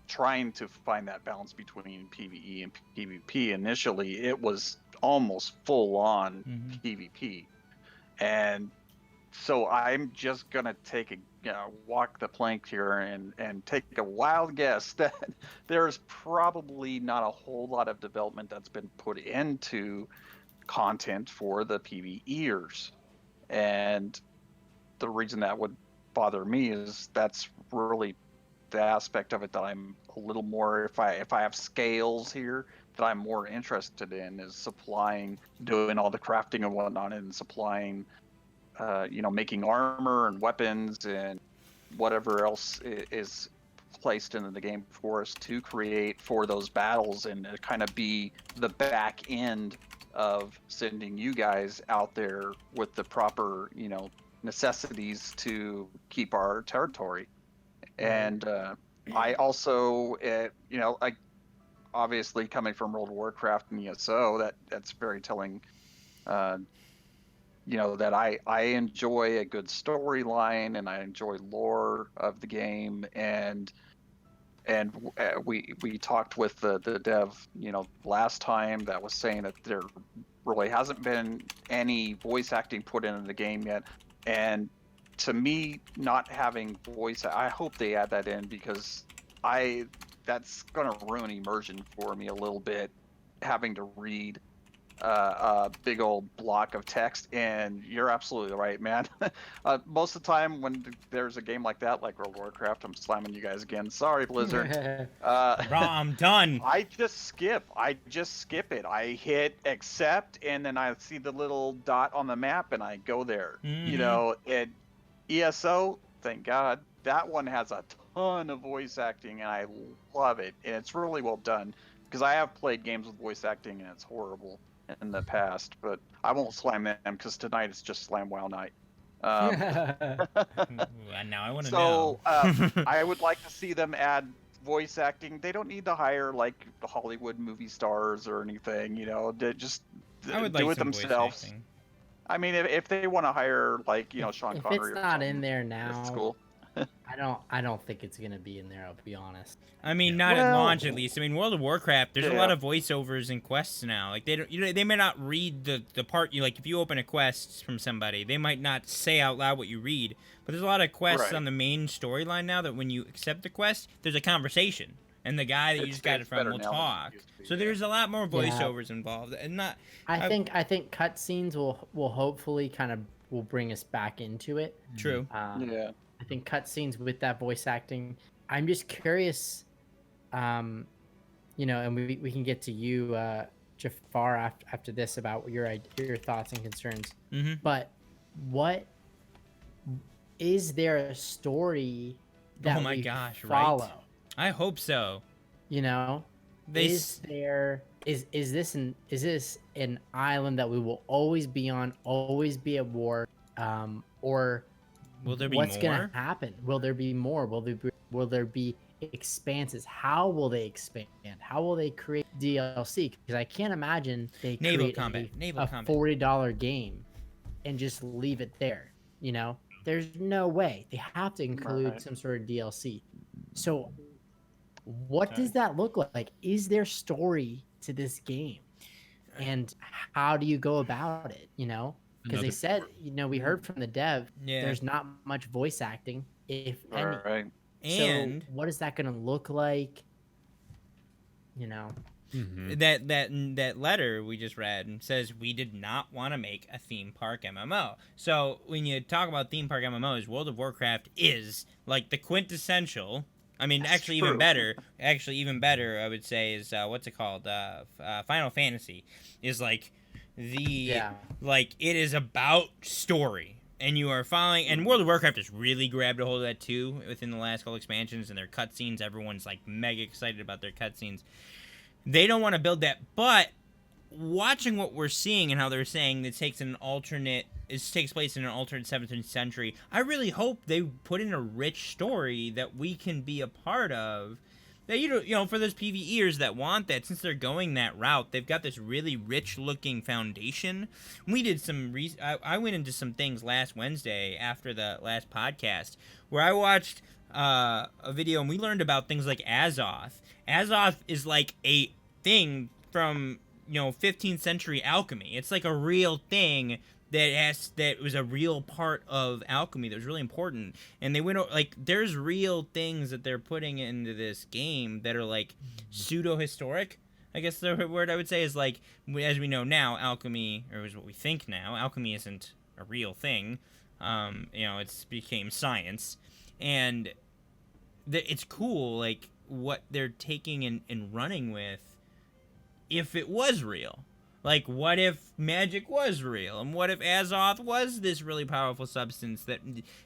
trying to find that balance between PvE and PvP. Initially, it was almost full on PvP, and so I'm just gonna walk the plank here and take a wild guess that there's probably not a whole lot of development that's been put into content for the PvEers. And the reason that would bother me is that's really the aspect of it that I'm a little more, if I have scales here, that I'm more interested in is supplying, doing all the crafting and whatnot, and supplying making armor and weapons and whatever else is placed into the game for us to create for those battles, and kind of be the back end of sending you guys out there with the proper, necessities to keep our territory. And I also, like, obviously coming from World of Warcraft and ESO, that's very telling. That I enjoy a good storyline, and I enjoy lore of the game, and we talked with the dev, last time, that was saying that there really hasn't been any voice acting put into the game yet. And to me, not having voice, I hope they add that in, because that's gonna ruin immersion for me a little bit, having to read a big old block of text. And you're absolutely right, man. Most of the time when there's a game like that, like World of Warcraft, I'm slamming you guys again. Sorry, Blizzard. Bro, I'm done. I just skip it. I hit accept, and then I see the little dot on the map, and I go there. You know, and ESO, thank God, that one has a ton of voice acting, and I love it, and it's really well done. Because I have played games with voice acting, and it's horrible in the past, but I won't slam them because tonight it's just Slam WoW night. Now I want to So know. I would like to see them add voice acting. They don't need to hire like the Hollywood movie stars or anything, you know. They just I would do like it some voice themselves. acting. I mean, if they want to hire like Sean If Connery, it's or not in something, there that's now, cool. I don't think it's gonna be in there. I'll be honest. I mean, not at Well- launch at least. I mean, World of Warcraft, there's a Yeah. lot of voiceovers in quests now. Like they don't, they may not read the part you like. If you open a quest from somebody, they might not say out loud what you read. But there's a lot of quests Right. on the main storyline now that when you accept the quest, there's a conversation, and the guy that you It's- just got it it's from better will now than it talk. used to be, So yeah. there's a lot more voiceovers involved, and not. I think cutscenes will hopefully kind of will bring us back into it. True. Yeah. I think cutscenes with that voice acting. I'm just curious, and we can get to you, Jafar, after this about your thoughts and concerns. Mm-hmm. But what is there a story that Oh my we gosh, right? follow? I hope so. You know, They is this an island that we will always be on, always be at war, or will there be what's more? gonna happen? Will there be more? Will there be expanses? How will they expand? How will they create DLC? Because I can't imagine they Naval create combat, naval a combat. $40 game and just leave it there. You know, there's no way. They have to include Right. some sort of DLC. So, what does that look like? Is there story to this game? And how do you go about it? You know, because they Another- said, we heard from the dev, Yeah. there's not much voice acting, if any. All right. And So what is that going to look like? You know, Mhm. that letter we just read says we did not want to make a theme park MMO. So when you talk about theme park MMOs, World of Warcraft is like the quintessential. I mean, That's actually true. even better, I would say is what's it called? Final Fantasy is like like it is about story. And you are following, and World of Warcraft has really grabbed a hold of that too within the last couple expansions and their cutscenes. Everyone's like mega excited about their cutscenes. They don't want to build that, but watching what we're seeing and how they're saying it takes place in an alternate 17th century, I really hope they put in a rich story that we can be a part of. That for those PvEers that want that, since they're going that route, they've got this really rich-looking foundation. We did some I went into some things last Wednesday after the last podcast where I watched a video and we learned about things like Azoth. Azoth is like a thing from 15th century alchemy. It's like a real thing that was a real part of alchemy that was really important. And they went like there's real things that they're putting into this game that are like pseudo historic. I guess the word I would say is like, as we know now, alchemy, or is what we think now, alchemy isn't a real thing. It's became science, and it's cool like what they're taking and running with. If it was real. Like, what if magic was real? And what if Azoth was this really powerful substance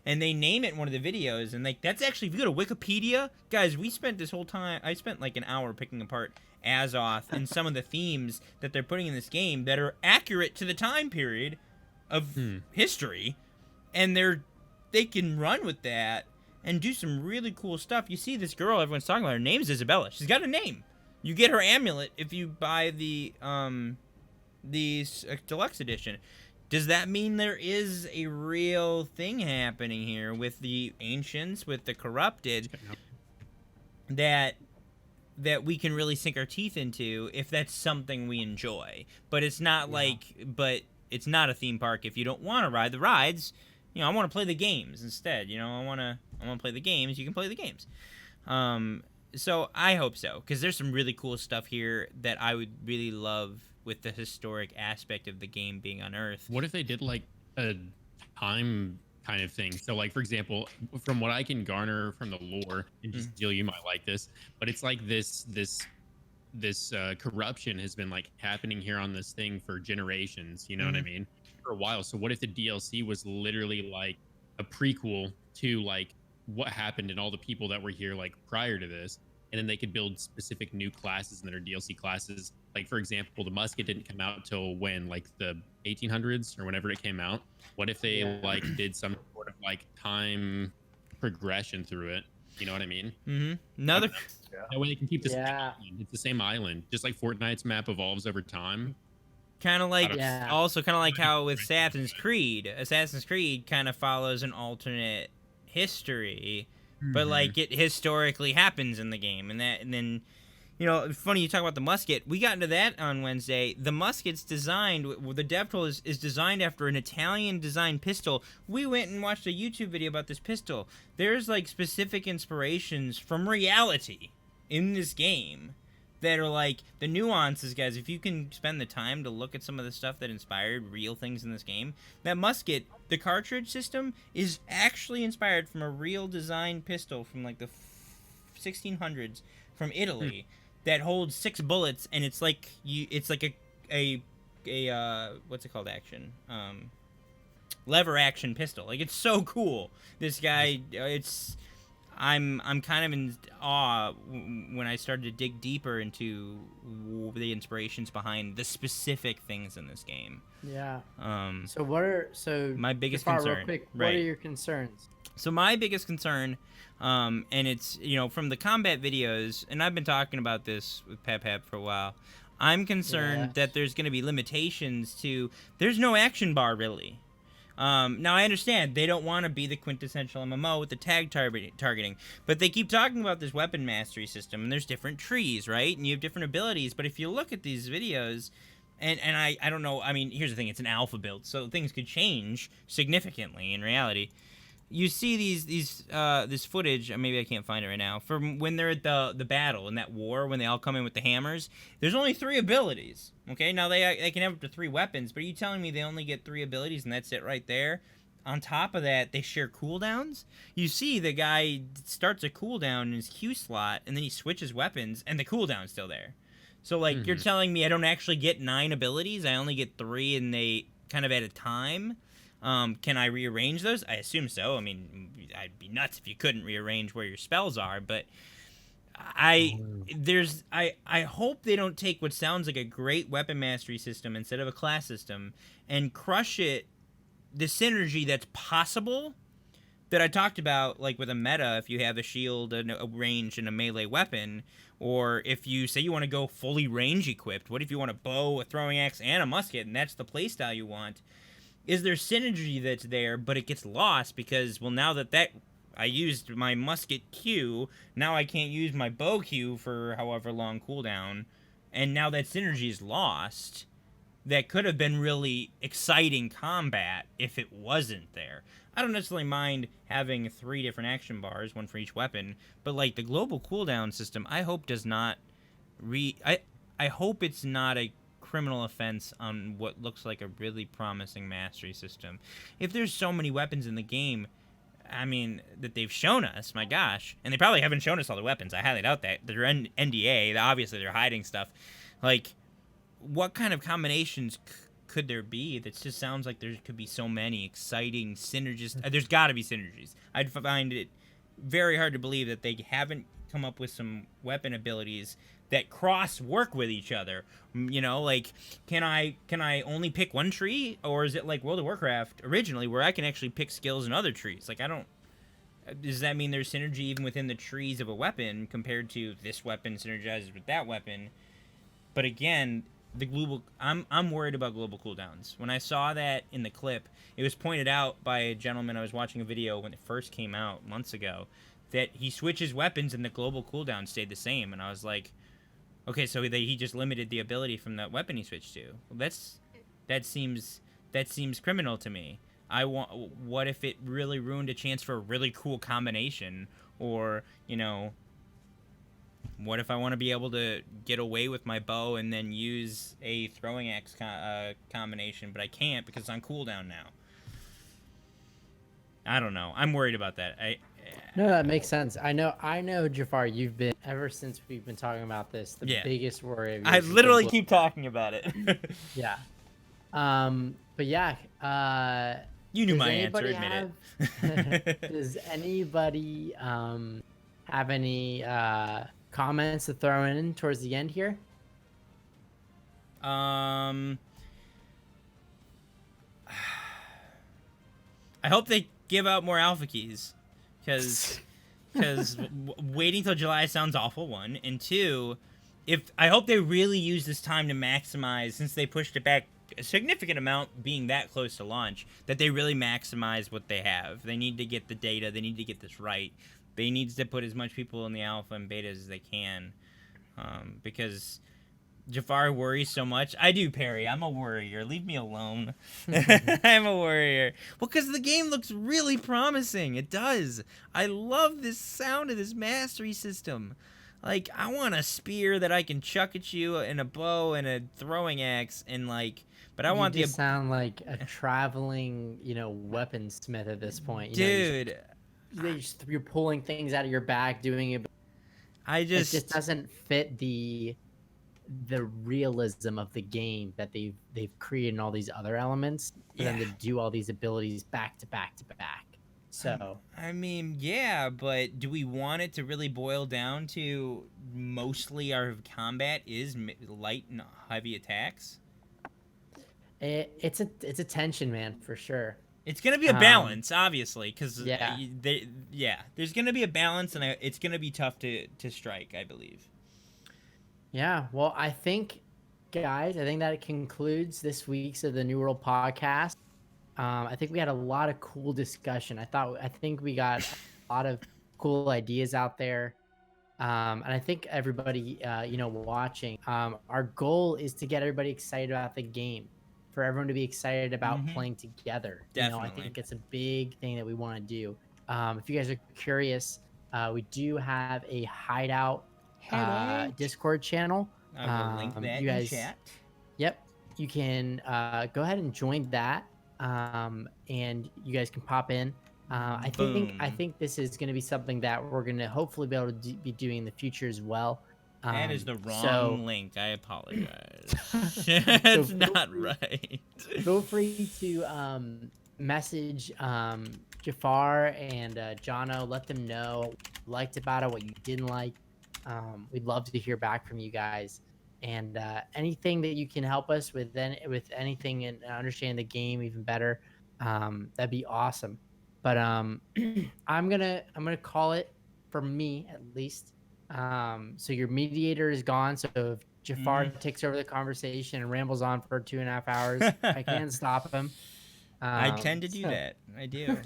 and they name it in one of the videos, and like, that's actually, if you go to Wikipedia, guys, I spent like an hour picking apart Azoth and some of the themes that they're putting in this game that are accurate to the time period of history, and they can run with that and do some really cool stuff. You see this girl everyone's talking about, her name's Isabella. She's got a name. You get her amulet if you buy the deluxe edition. Does that mean there is a real thing happening here with the ancients, with the corrupted, that we can really sink our teeth into if that's something we enjoy? But it's not but it's not a theme park if you don't want to ride the rides. I want to play the games instead. I want to play the games. You can play the games. So I hope so, because there's some really cool stuff here that I would really love with the historic aspect of the game being unearthed. What if they did like a time kind of thing? So, like for example, from what I can garner from the lore, and just Jill, you might like this, but it's like this corruption has been like happening here on this thing for generations. You know what I mean? For a while. So, what if the DLC was literally like a prequel to like what happened and all the people that were here like prior to this, and then they could build specific new classes in their DLC classes. Like for example, the musket didn't come out till when, like the 1800s or whenever it came out. What if they like did some sort of like time progression through it? You know what I mean? Another. That way they can keep the same Yeah. island. It's the same island, just like Fortnite's map evolves over time. Kind of like, Yeah. also kind of like how with Assassin's Creed kind of follows an alternate history, but like it historically happens in the game, and then, you know, it's funny you talk about the musket. We got into that on Wednesday. The musket's designed, the dev tool is designed after an Italian designed pistol. We went and watched a YouTube video about this pistol. There's like specific inspirations from reality in this game that are like the nuances, guys. If you can spend the time to look at some of the stuff that inspired real things in this game, that musket, the cartridge system, is actually inspired from a real design pistol from like the 1600s from Italy that holds 6 bullets, and it's like it's like a what's it called, action, lever action pistol. Like, it's so cool. This guy, I'm kind of in awe when I started to dig deeper into the inspirations behind the specific things in this game. Yeah. Um, So my biggest Jafar, concern, real quick, right. what are your concerns? So my biggest concern, and it's, you know, from the combat videos, and I've been talking about this with Pep for a while, I'm concerned that there's going to be limitations to, there's no action bar really. Now, I understand they don't want to be the quintessential MMO with the tag targeting, but they keep talking about this weapon mastery system, and there's different trees, right? And you have different abilities, but if you look at these videos, and I don't know, I mean, here's the thing, it's an alpha build, so things could change significantly in reality. You see this footage, maybe I can't find it right now, from when they're at the battle in that war, when they all come in with the hammers. There's only 3 abilities, okay? Now, they can have up to 3 weapons, but are you telling me they only get 3 abilities and that's it right there? On top of that, they share cooldowns. You see the guy starts a cooldown in his Q slot, and then he switches weapons, and the cooldown's still there. So, like, you're telling me I don't actually get 9 abilities? I only get 3, and they kind of at a time? Can I rearrange those? I assume so. I mean, I'd be nuts if you couldn't rearrange where your spells are, but I hope they don't take what sounds like a great weapon mastery system instead of a class system and crush it, the synergy that's possible that I talked about, like with a meta, if you have a shield, a range, and a melee weapon, or if you say you want to go fully range equipped, what if you want a bow, a throwing axe, and a musket, and that's the playstyle you want? Is there synergy that's there, but it gets lost because, well, now that I used my musket Q, now I can't use my bow Q for however long cooldown, and now that synergy is lost. That could have been really exciting combat if it wasn't there. I don't necessarily mind having 3 different action bars, 1 for each weapon, but like the global cooldown system, I hope does not I hope it's not a criminal offense on what looks like a really promising mastery system. If there's so many weapons in the game, I mean, that they've shown us, my gosh, and they probably haven't shown us all the weapons. I highly doubt that. They're NDA. Obviously, they're hiding stuff. Like, what kind of combinations could there be? That just sounds like there could be so many exciting synergies. There's got to be synergies. I'd find it very hard to believe that they haven't come up with some weapon abilities that cross work with each other. You know, like, can I only pick one tree, or is it like World of Warcraft originally where I can actually pick skills in other trees? Like, does that mean there's synergy even within the trees of a weapon compared to this weapon synergizes with that weapon? But again, the global, I'm worried about global cooldowns. When I saw that in the clip, it was pointed out by a gentleman. I was watching a video when it first came out months ago, that he switches weapons and the global cooldown stayed the same, and I was like, okay, so he just limited the ability from that weapon he switched to. Well, that seems criminal to me. What if it really ruined a chance for a really cool combination, or, you know, What if I want to be able to get away with my bow and then use a throwing axe combination, but I can't because it's on cooldown now? I don't know. I'm worried about that. No, that makes sense. I know, Jafar. You've been ever since we've been talking about this. The Yeah. biggest worry. Of yours I has been literally blood. keep talking about it. Yeah. But yeah. You knew Does my answer. anybody Admit have- it. Does anybody have any comments to throw in towards the end here? I hope they give out more alpha keys, because waiting till July sounds awful. One, and two, I hope they really use this time to maximize, since they pushed it back a significant amount, being that close to launch, that they really maximize what they have. They need to get the data. They need to get this right. They need to put as much people in the alpha and beta as they can, because Jafar worries so much. I do, Perry. I'm a worrier. Leave me alone. I'm a worrier. Well, because the game looks really promising. It does. I love this sound of this mastery system. Like, I want a spear that I can chuck at you, and a bow and a throwing axe, and like, but I want You just sound like a traveling, weaponsmith at this point. Dude. You're pulling things out of your back, doing it. It It just doesn't fit the realism of the game that they've created in all these other elements for them to do all these abilities back to back to back. So I mean, yeah, but do we want it to really boil down to mostly our combat is light and heavy attacks? it's a tension, man, for sure. It's gonna be a balance, obviously, because there's gonna be a balance, and it's gonna be tough to strike, I believe. Yeah, well, I think, guys, that concludes this week's of the New World podcast. I think we had a lot of cool discussion. I think we got a lot of cool ideas out there. And I think everybody, watching, our goal is to get everybody excited about the game, for everyone to be excited about playing together. Definitely. I think it's a big thing that we want to do. If you guys are curious, we do have a hideout Discord channel. I will link that you guys, in chat. Yep, you can go ahead and join that, and you guys can pop in. I think this is going to be something that we're going to hopefully be able to be doing in the future as well. That is the wrong link. I apologize. It's not right. Feel free to message Jafar and Jono. Let them know what you liked about it, what you didn't like. We'd love to hear back from you guys, and anything that you can help us with anything and understanding the game even better, that'd be awesome. But I'm gonna call it, for me at least. So your mediator is gone. So if Jafar takes over the conversation and rambles on for 2.5 hours, I can't stop him. I tend to do that. I do.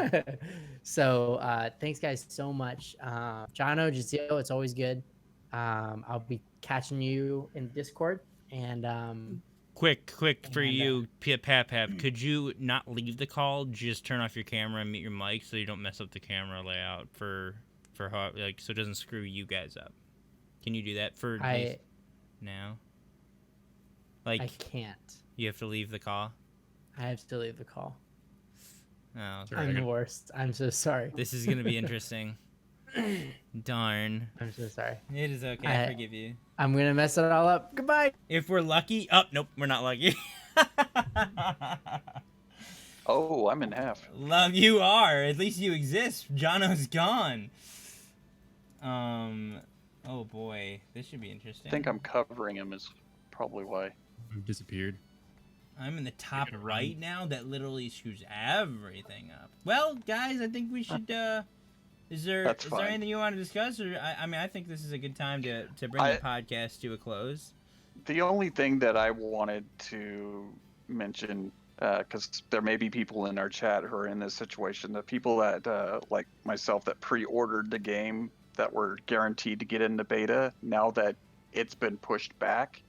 So thanks guys so much. Jono, Jazeel, it's always good. I'll be catching you in Discord, and Quick for you, Pap. Could you not leave the call? Just turn off your camera and mute your mic so you don't mess up the camera layout for how, like, so it doesn't screw you guys up. Can you do that for now? Like, I can't. You have to leave the call. I have to leave the call. Oh, I'm the worst. I'm so sorry. This is gonna be interesting. Darn. I'm so sorry. It is okay. I forgive you. I'm gonna mess it all up. Goodbye. If we're lucky. Oh, nope, we're not lucky. Oh, I'm in half. Love, you are. At least you exist. Jono's gone. Oh boy, this should be interesting. I think I'm covering him is probably why. I've disappeared. I'm in the top right now. That literally screws everything up. Well, guys, I think we should. Is there anything you want to discuss? Or I mean, I think this is a good time to bring the podcast to a close. The only thing that I wanted to mention, because there may be people in our chat who are in this situation, the people that like myself that pre-ordered the game that were guaranteed to get into beta, now that it's been pushed back,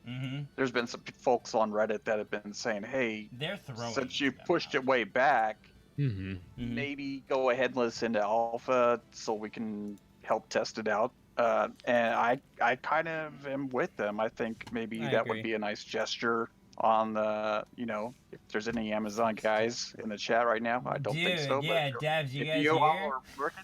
there's been some folks on Reddit that have been saying, hey, they're throwing since you pushed it way back, Mm-hmm. maybe go ahead and listen to alpha so we can help test it out. And I kind of am with them. I think maybe I that would agree. be a nice gesture on the, if there's any Amazon guys in the chat right now. I don't think so, Dude, but yeah, Devs, you if guys you all here? are lurking,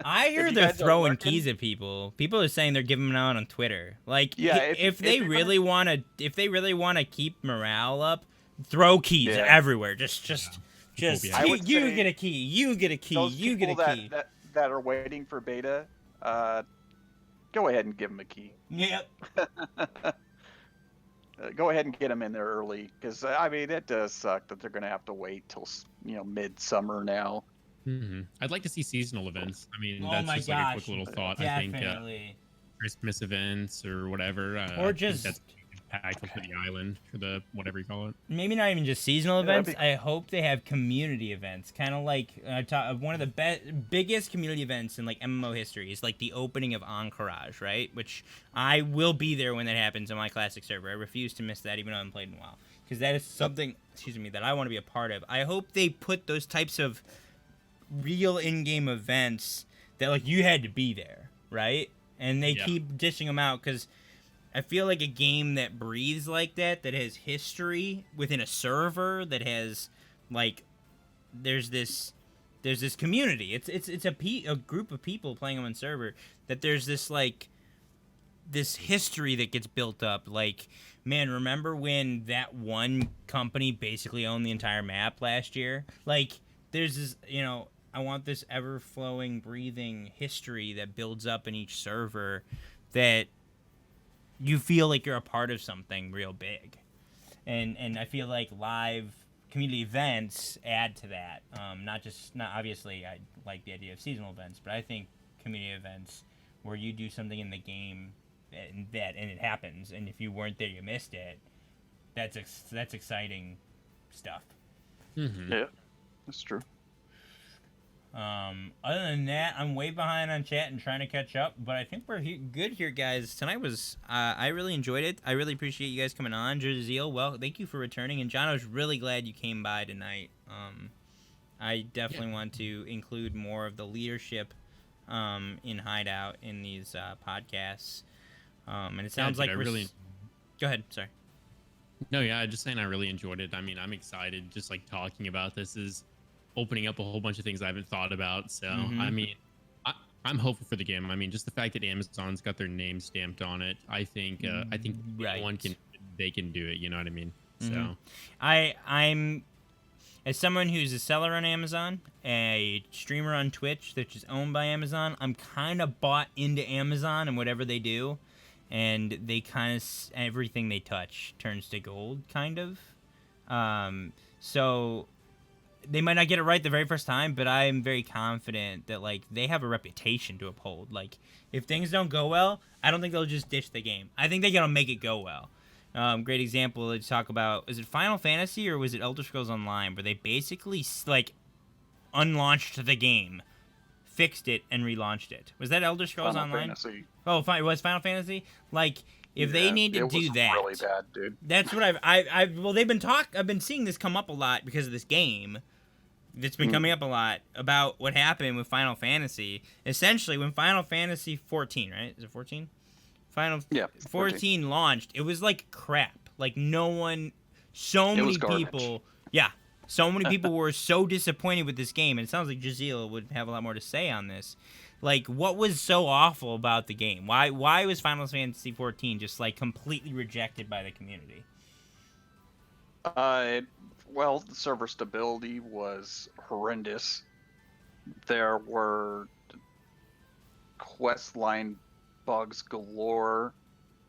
I if hear you they're guys are throwing lurking, keys at people. People are saying they're giving them out on Twitter. Like, yeah, if if they you're really want to, keep morale up, throw keys yeah, everywhere. People will be I happy. would You say get a key, you get a key, those you get a people that key. that are waiting for beta, go ahead and give them a key. Yep. Go ahead and get them in there early, because I mean it does suck that they're gonna have to wait till midsummer now. I'd like to see seasonal events. I mean, Oh that's my just like a quick gosh, little thought. I think definitely. Christmas events or whatever. Or I think just that's impactful for the island, for the whatever you call it. maybe not even just seasonal Yeah, that'd events. I hope they have community events, kind of like one of the biggest community events in like MMO history is like the opening of Encourage, right? Which I will be there when that happens on my classic server. I refuse to miss that, even though I haven't played in a while, because that is something, that I want to be a part of. I hope they put those types of real in-game events that like you had to be there, right? And they keep dishing them out, because I feel like a game that breathes like that has history within a server, that has like there's this community. It's a group of people playing on one server, that there's this like this history that gets built up. Like, man, remember when that one company basically owned the entire map last year? Like, there's this, I want this ever flowing, breathing history that builds up in each server, that you feel like you're a part of something real big. And I feel like live community events add to that. Not obviously I like the idea of seasonal events, but I think community events where you do something in the game and it happens, and if you weren't there, you missed it. That's exciting stuff. Yeah, that's true. Other than that, I'm way behind on chat and trying to catch up, but I think we're good here, guys. Tonight was, I really enjoyed it. I really appreciate you guys coming on. Jaziel, well, thank you for returning, and John, I was really glad you came by tonight. I definitely want to include more of the leadership in Hideout in these podcasts. And it sounds like really. Go ahead, sorry. No, yeah, just saying I really enjoyed it. I mean, I'm excited. Just like talking about this is opening up a whole bunch of things I haven't thought about. So, I mean, I'm hopeful for the game. I mean, just the fact that Amazon's got their name stamped on it, I think Right. anyone they can do it. You know what I mean? So, I'm as someone who's a seller on Amazon, a streamer on Twitch that is owned by Amazon, I'm kind of bought into Amazon and whatever they do, and they kind of everything they touch turns to gold, kind of. So they might not get it right the very first time, but I am very confident that like they have a reputation to uphold. Like, if things don't go well, I don't think they'll just ditch the game. I think they're gonna make it go well. Great example to talk about, is it Final Fantasy or was it Elder Scrolls Online, where they basically like unlaunched the game, fixed it, and relaunched it. Was that Elder Scrolls Final Online? Fantasy. Oh, it was Final Fantasy. Like, if they need to do that, really bad, dude. that's what well, I've been seeing this come up a lot because of this game. It's been coming up a lot about what happened with Final Fantasy. Essentially, when Final Fantasy 14, right? Is it 14? Final 14 launched, it was like crap. Like, so many people, so many people were so disappointed with this game. And it sounds like Jaziel would have a lot more to say on this. Like, what was so awful about the game? Why was Final Fantasy 14 just like completely rejected by the community? Well, the server stability was horrendous. There were quest line bugs galore.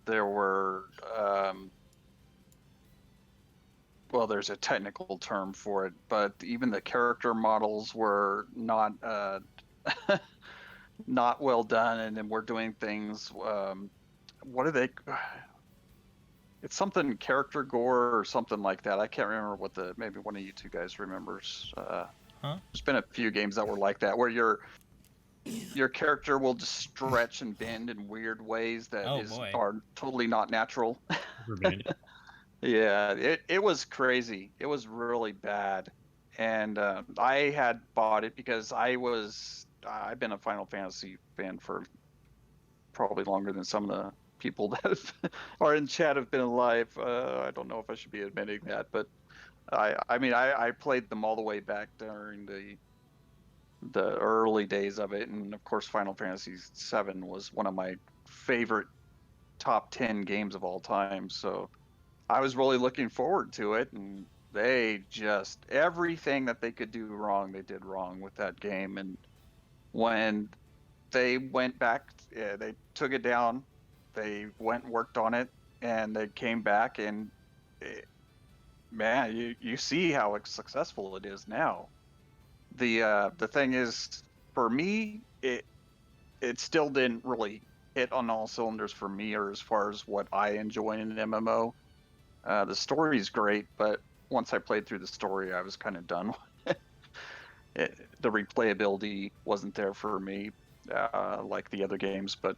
There were, well, there's a technical term for it, but even the character models were not not well done, and then we're doing things. What are they? It's something character gore or something like that. I can't remember what maybe one of you two guys remembers. There's been a few games that were like that, where your character will just stretch and bend in weird ways that are totally not natural. Yeah, it was crazy. It was really bad, and I had bought it because I've been a Final Fantasy fan for probably longer than some of the people that are in chat have been alive. I don't know if I should be admitting that, but I mean, I played them all the way back during the early days of it, and of course, Final Fantasy VII was one of my favorite top 10 games of all time. So I was really looking forward to it, and they just everything that they could do wrong, they did wrong with that game. And when they went back, they took it down, they went and worked on it, and they came back, and man, you see how successful it is now. The thing is, for me, it still didn't really hit on all cylinders for me, or as far as what I enjoy in an MMO. The story's great, but once I played through the story, I was kind of done with it. The replayability wasn't there for me, like the other games. But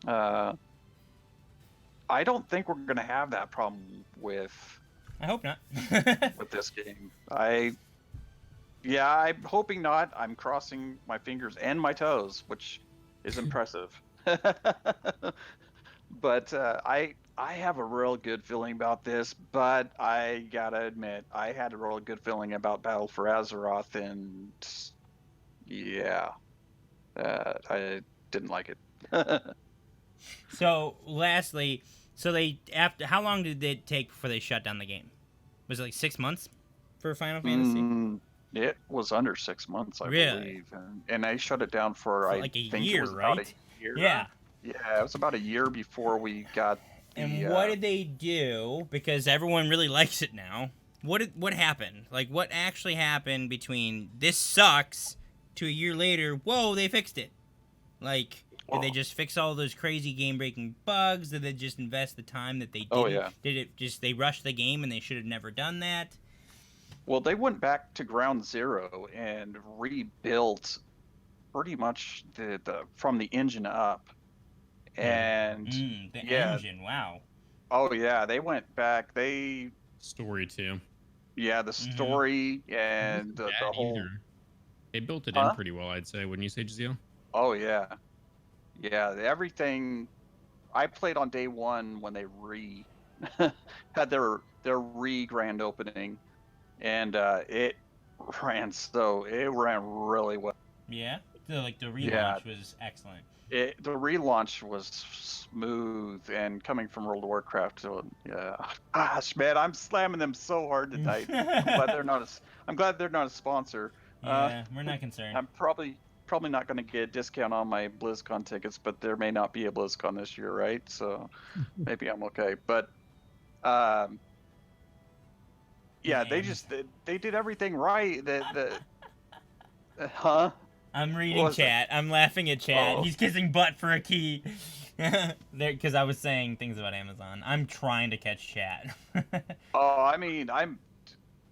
I don't think we're going to have that problem with I hope not. with this game. I'm hoping not. I'm crossing my fingers and my toes, which is impressive. But I have a real good feeling about this, but I gotta admit, I had a real good feeling about Battle for Azeroth, and yeah, I didn't like it. So, lastly, after how long did it take before they shut down the game? Was it like 6 months for Final Fantasy? It was under 6 months, I believe, and I shut it down for like a think year, it was right? about a year. Yeah. Yeah, it was about a year before we got. And what did they do? Because everyone really likes it now. What happened? Like, what actually happened between this sucks to a year later? Whoa, they fixed it. Like, did they just fix all those crazy game-breaking bugs? Did they just invest the time that they did? Oh, yeah. Did it just they rushed the game and they should have never done that? Well, they went back to ground zero and rebuilt pretty much the from the engine up. And The engine, wow. Oh yeah, they went back. Story too. Yeah, the story and the whole. Either. They built it in pretty well, I'd say. Wouldn't you say, Jazeel? Oh yeah, everything. I played on day one when they had their grand opening, and it ran really well. Yeah, the relaunch was excellent. The relaunch was smooth, and coming from World of Warcraft, so yeah. Gosh, man, I'm slamming them so hard tonight. I'm glad they're not a sponsor. Yeah, we're not concerned. I'm probably not going to get a discount on my BlizzCon tickets, but there may not be a BlizzCon this year, right? So maybe I'm okay. But yeah, they did everything right. Huh? I'm reading chat. I'm laughing at chat. Oh. He's kissing butt for a key. Because I was saying things about Amazon. I'm trying to catch chat. I mean,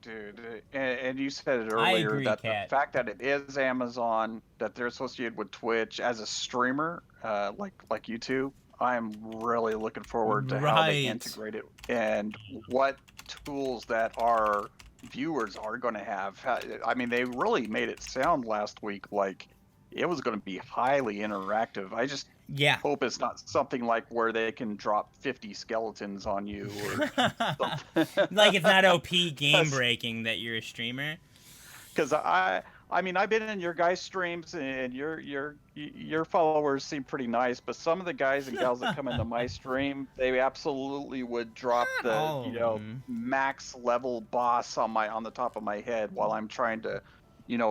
dude, and you said it earlier agree, that Kat. the fact that it is Amazon, that they're associated with Twitch as a streamer, like you two, I'm really looking forward to how they integrate it and what tools that our viewers are going to have. I mean, they really made it sound last week like it was going to be highly interactive. I just hope it's not something like where they can drop 50 skeletons on you or something. Like it's not OP game breaking that you're a streamer. Because I mean, I've been in your guys' streams, and your followers seem pretty nice. But some of the guys and gals that come into my stream, they absolutely would drop the max level boss on the top of my head while I'm trying to,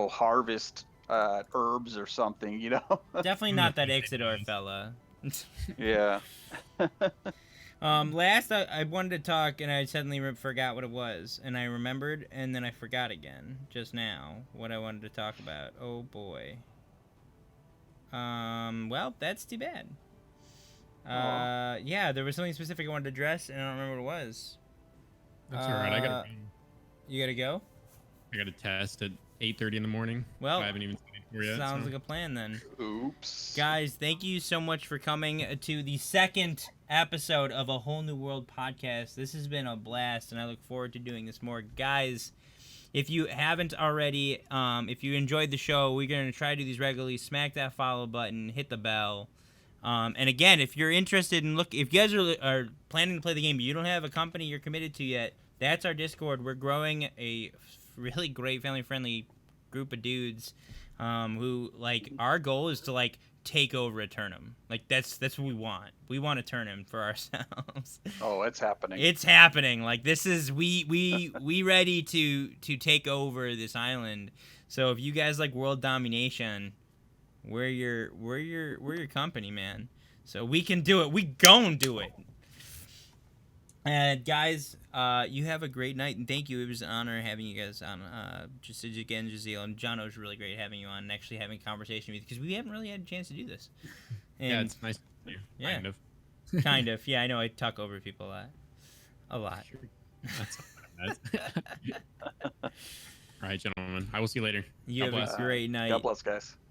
harvest herbs or something. Definitely not that Ixidor fella. Yeah. Last I wanted to talk, and I suddenly forgot what it was, and I remembered, and then I forgot again just now what I wanted to talk about. Oh boy. Well, that's too bad. Yeah, there was something specific I wanted to address, and I don't remember what it was. That's all right. I gotta. You gotta go. I got a test at 8:30 in the morning. Well, I haven't even studied for yet. Sounds like a plan then. Oops. Guys, thank you so much for coming to the second episode of A Whole New World podcast. This has been a blast, and I look forward to doing this more. Guys, if you haven't already, if you enjoyed the show, we're going to try to do these regularly. Smack that follow button, hit the bell. And again, if you're interested in if you guys are planning to play the game, but you don't have a company you're committed to yet, that's our Discord. We're growing a really great family-friendly group of dudes, who like our goal is to like take over a tournament. Like that's what we want. We want to turn him for ourselves. Oh, it's happening. It's happening. Like this is we ready to take over this island. So if you guys like world domination, we're your company, man. So we can do it. We gon' do it. And guys, you have a great night, and thank you. It was an honor having you guys on. Just again, Jazeel and John, it was really great having you on and actually having a conversation with you because we haven't really had a chance to do this. And Yeah, it's nice. yeah. Kind of. kind of. Yeah, I know I talk over people a lot. That's All right, gentlemen. I will see you later. You God have bless. a great night. God bless, guys.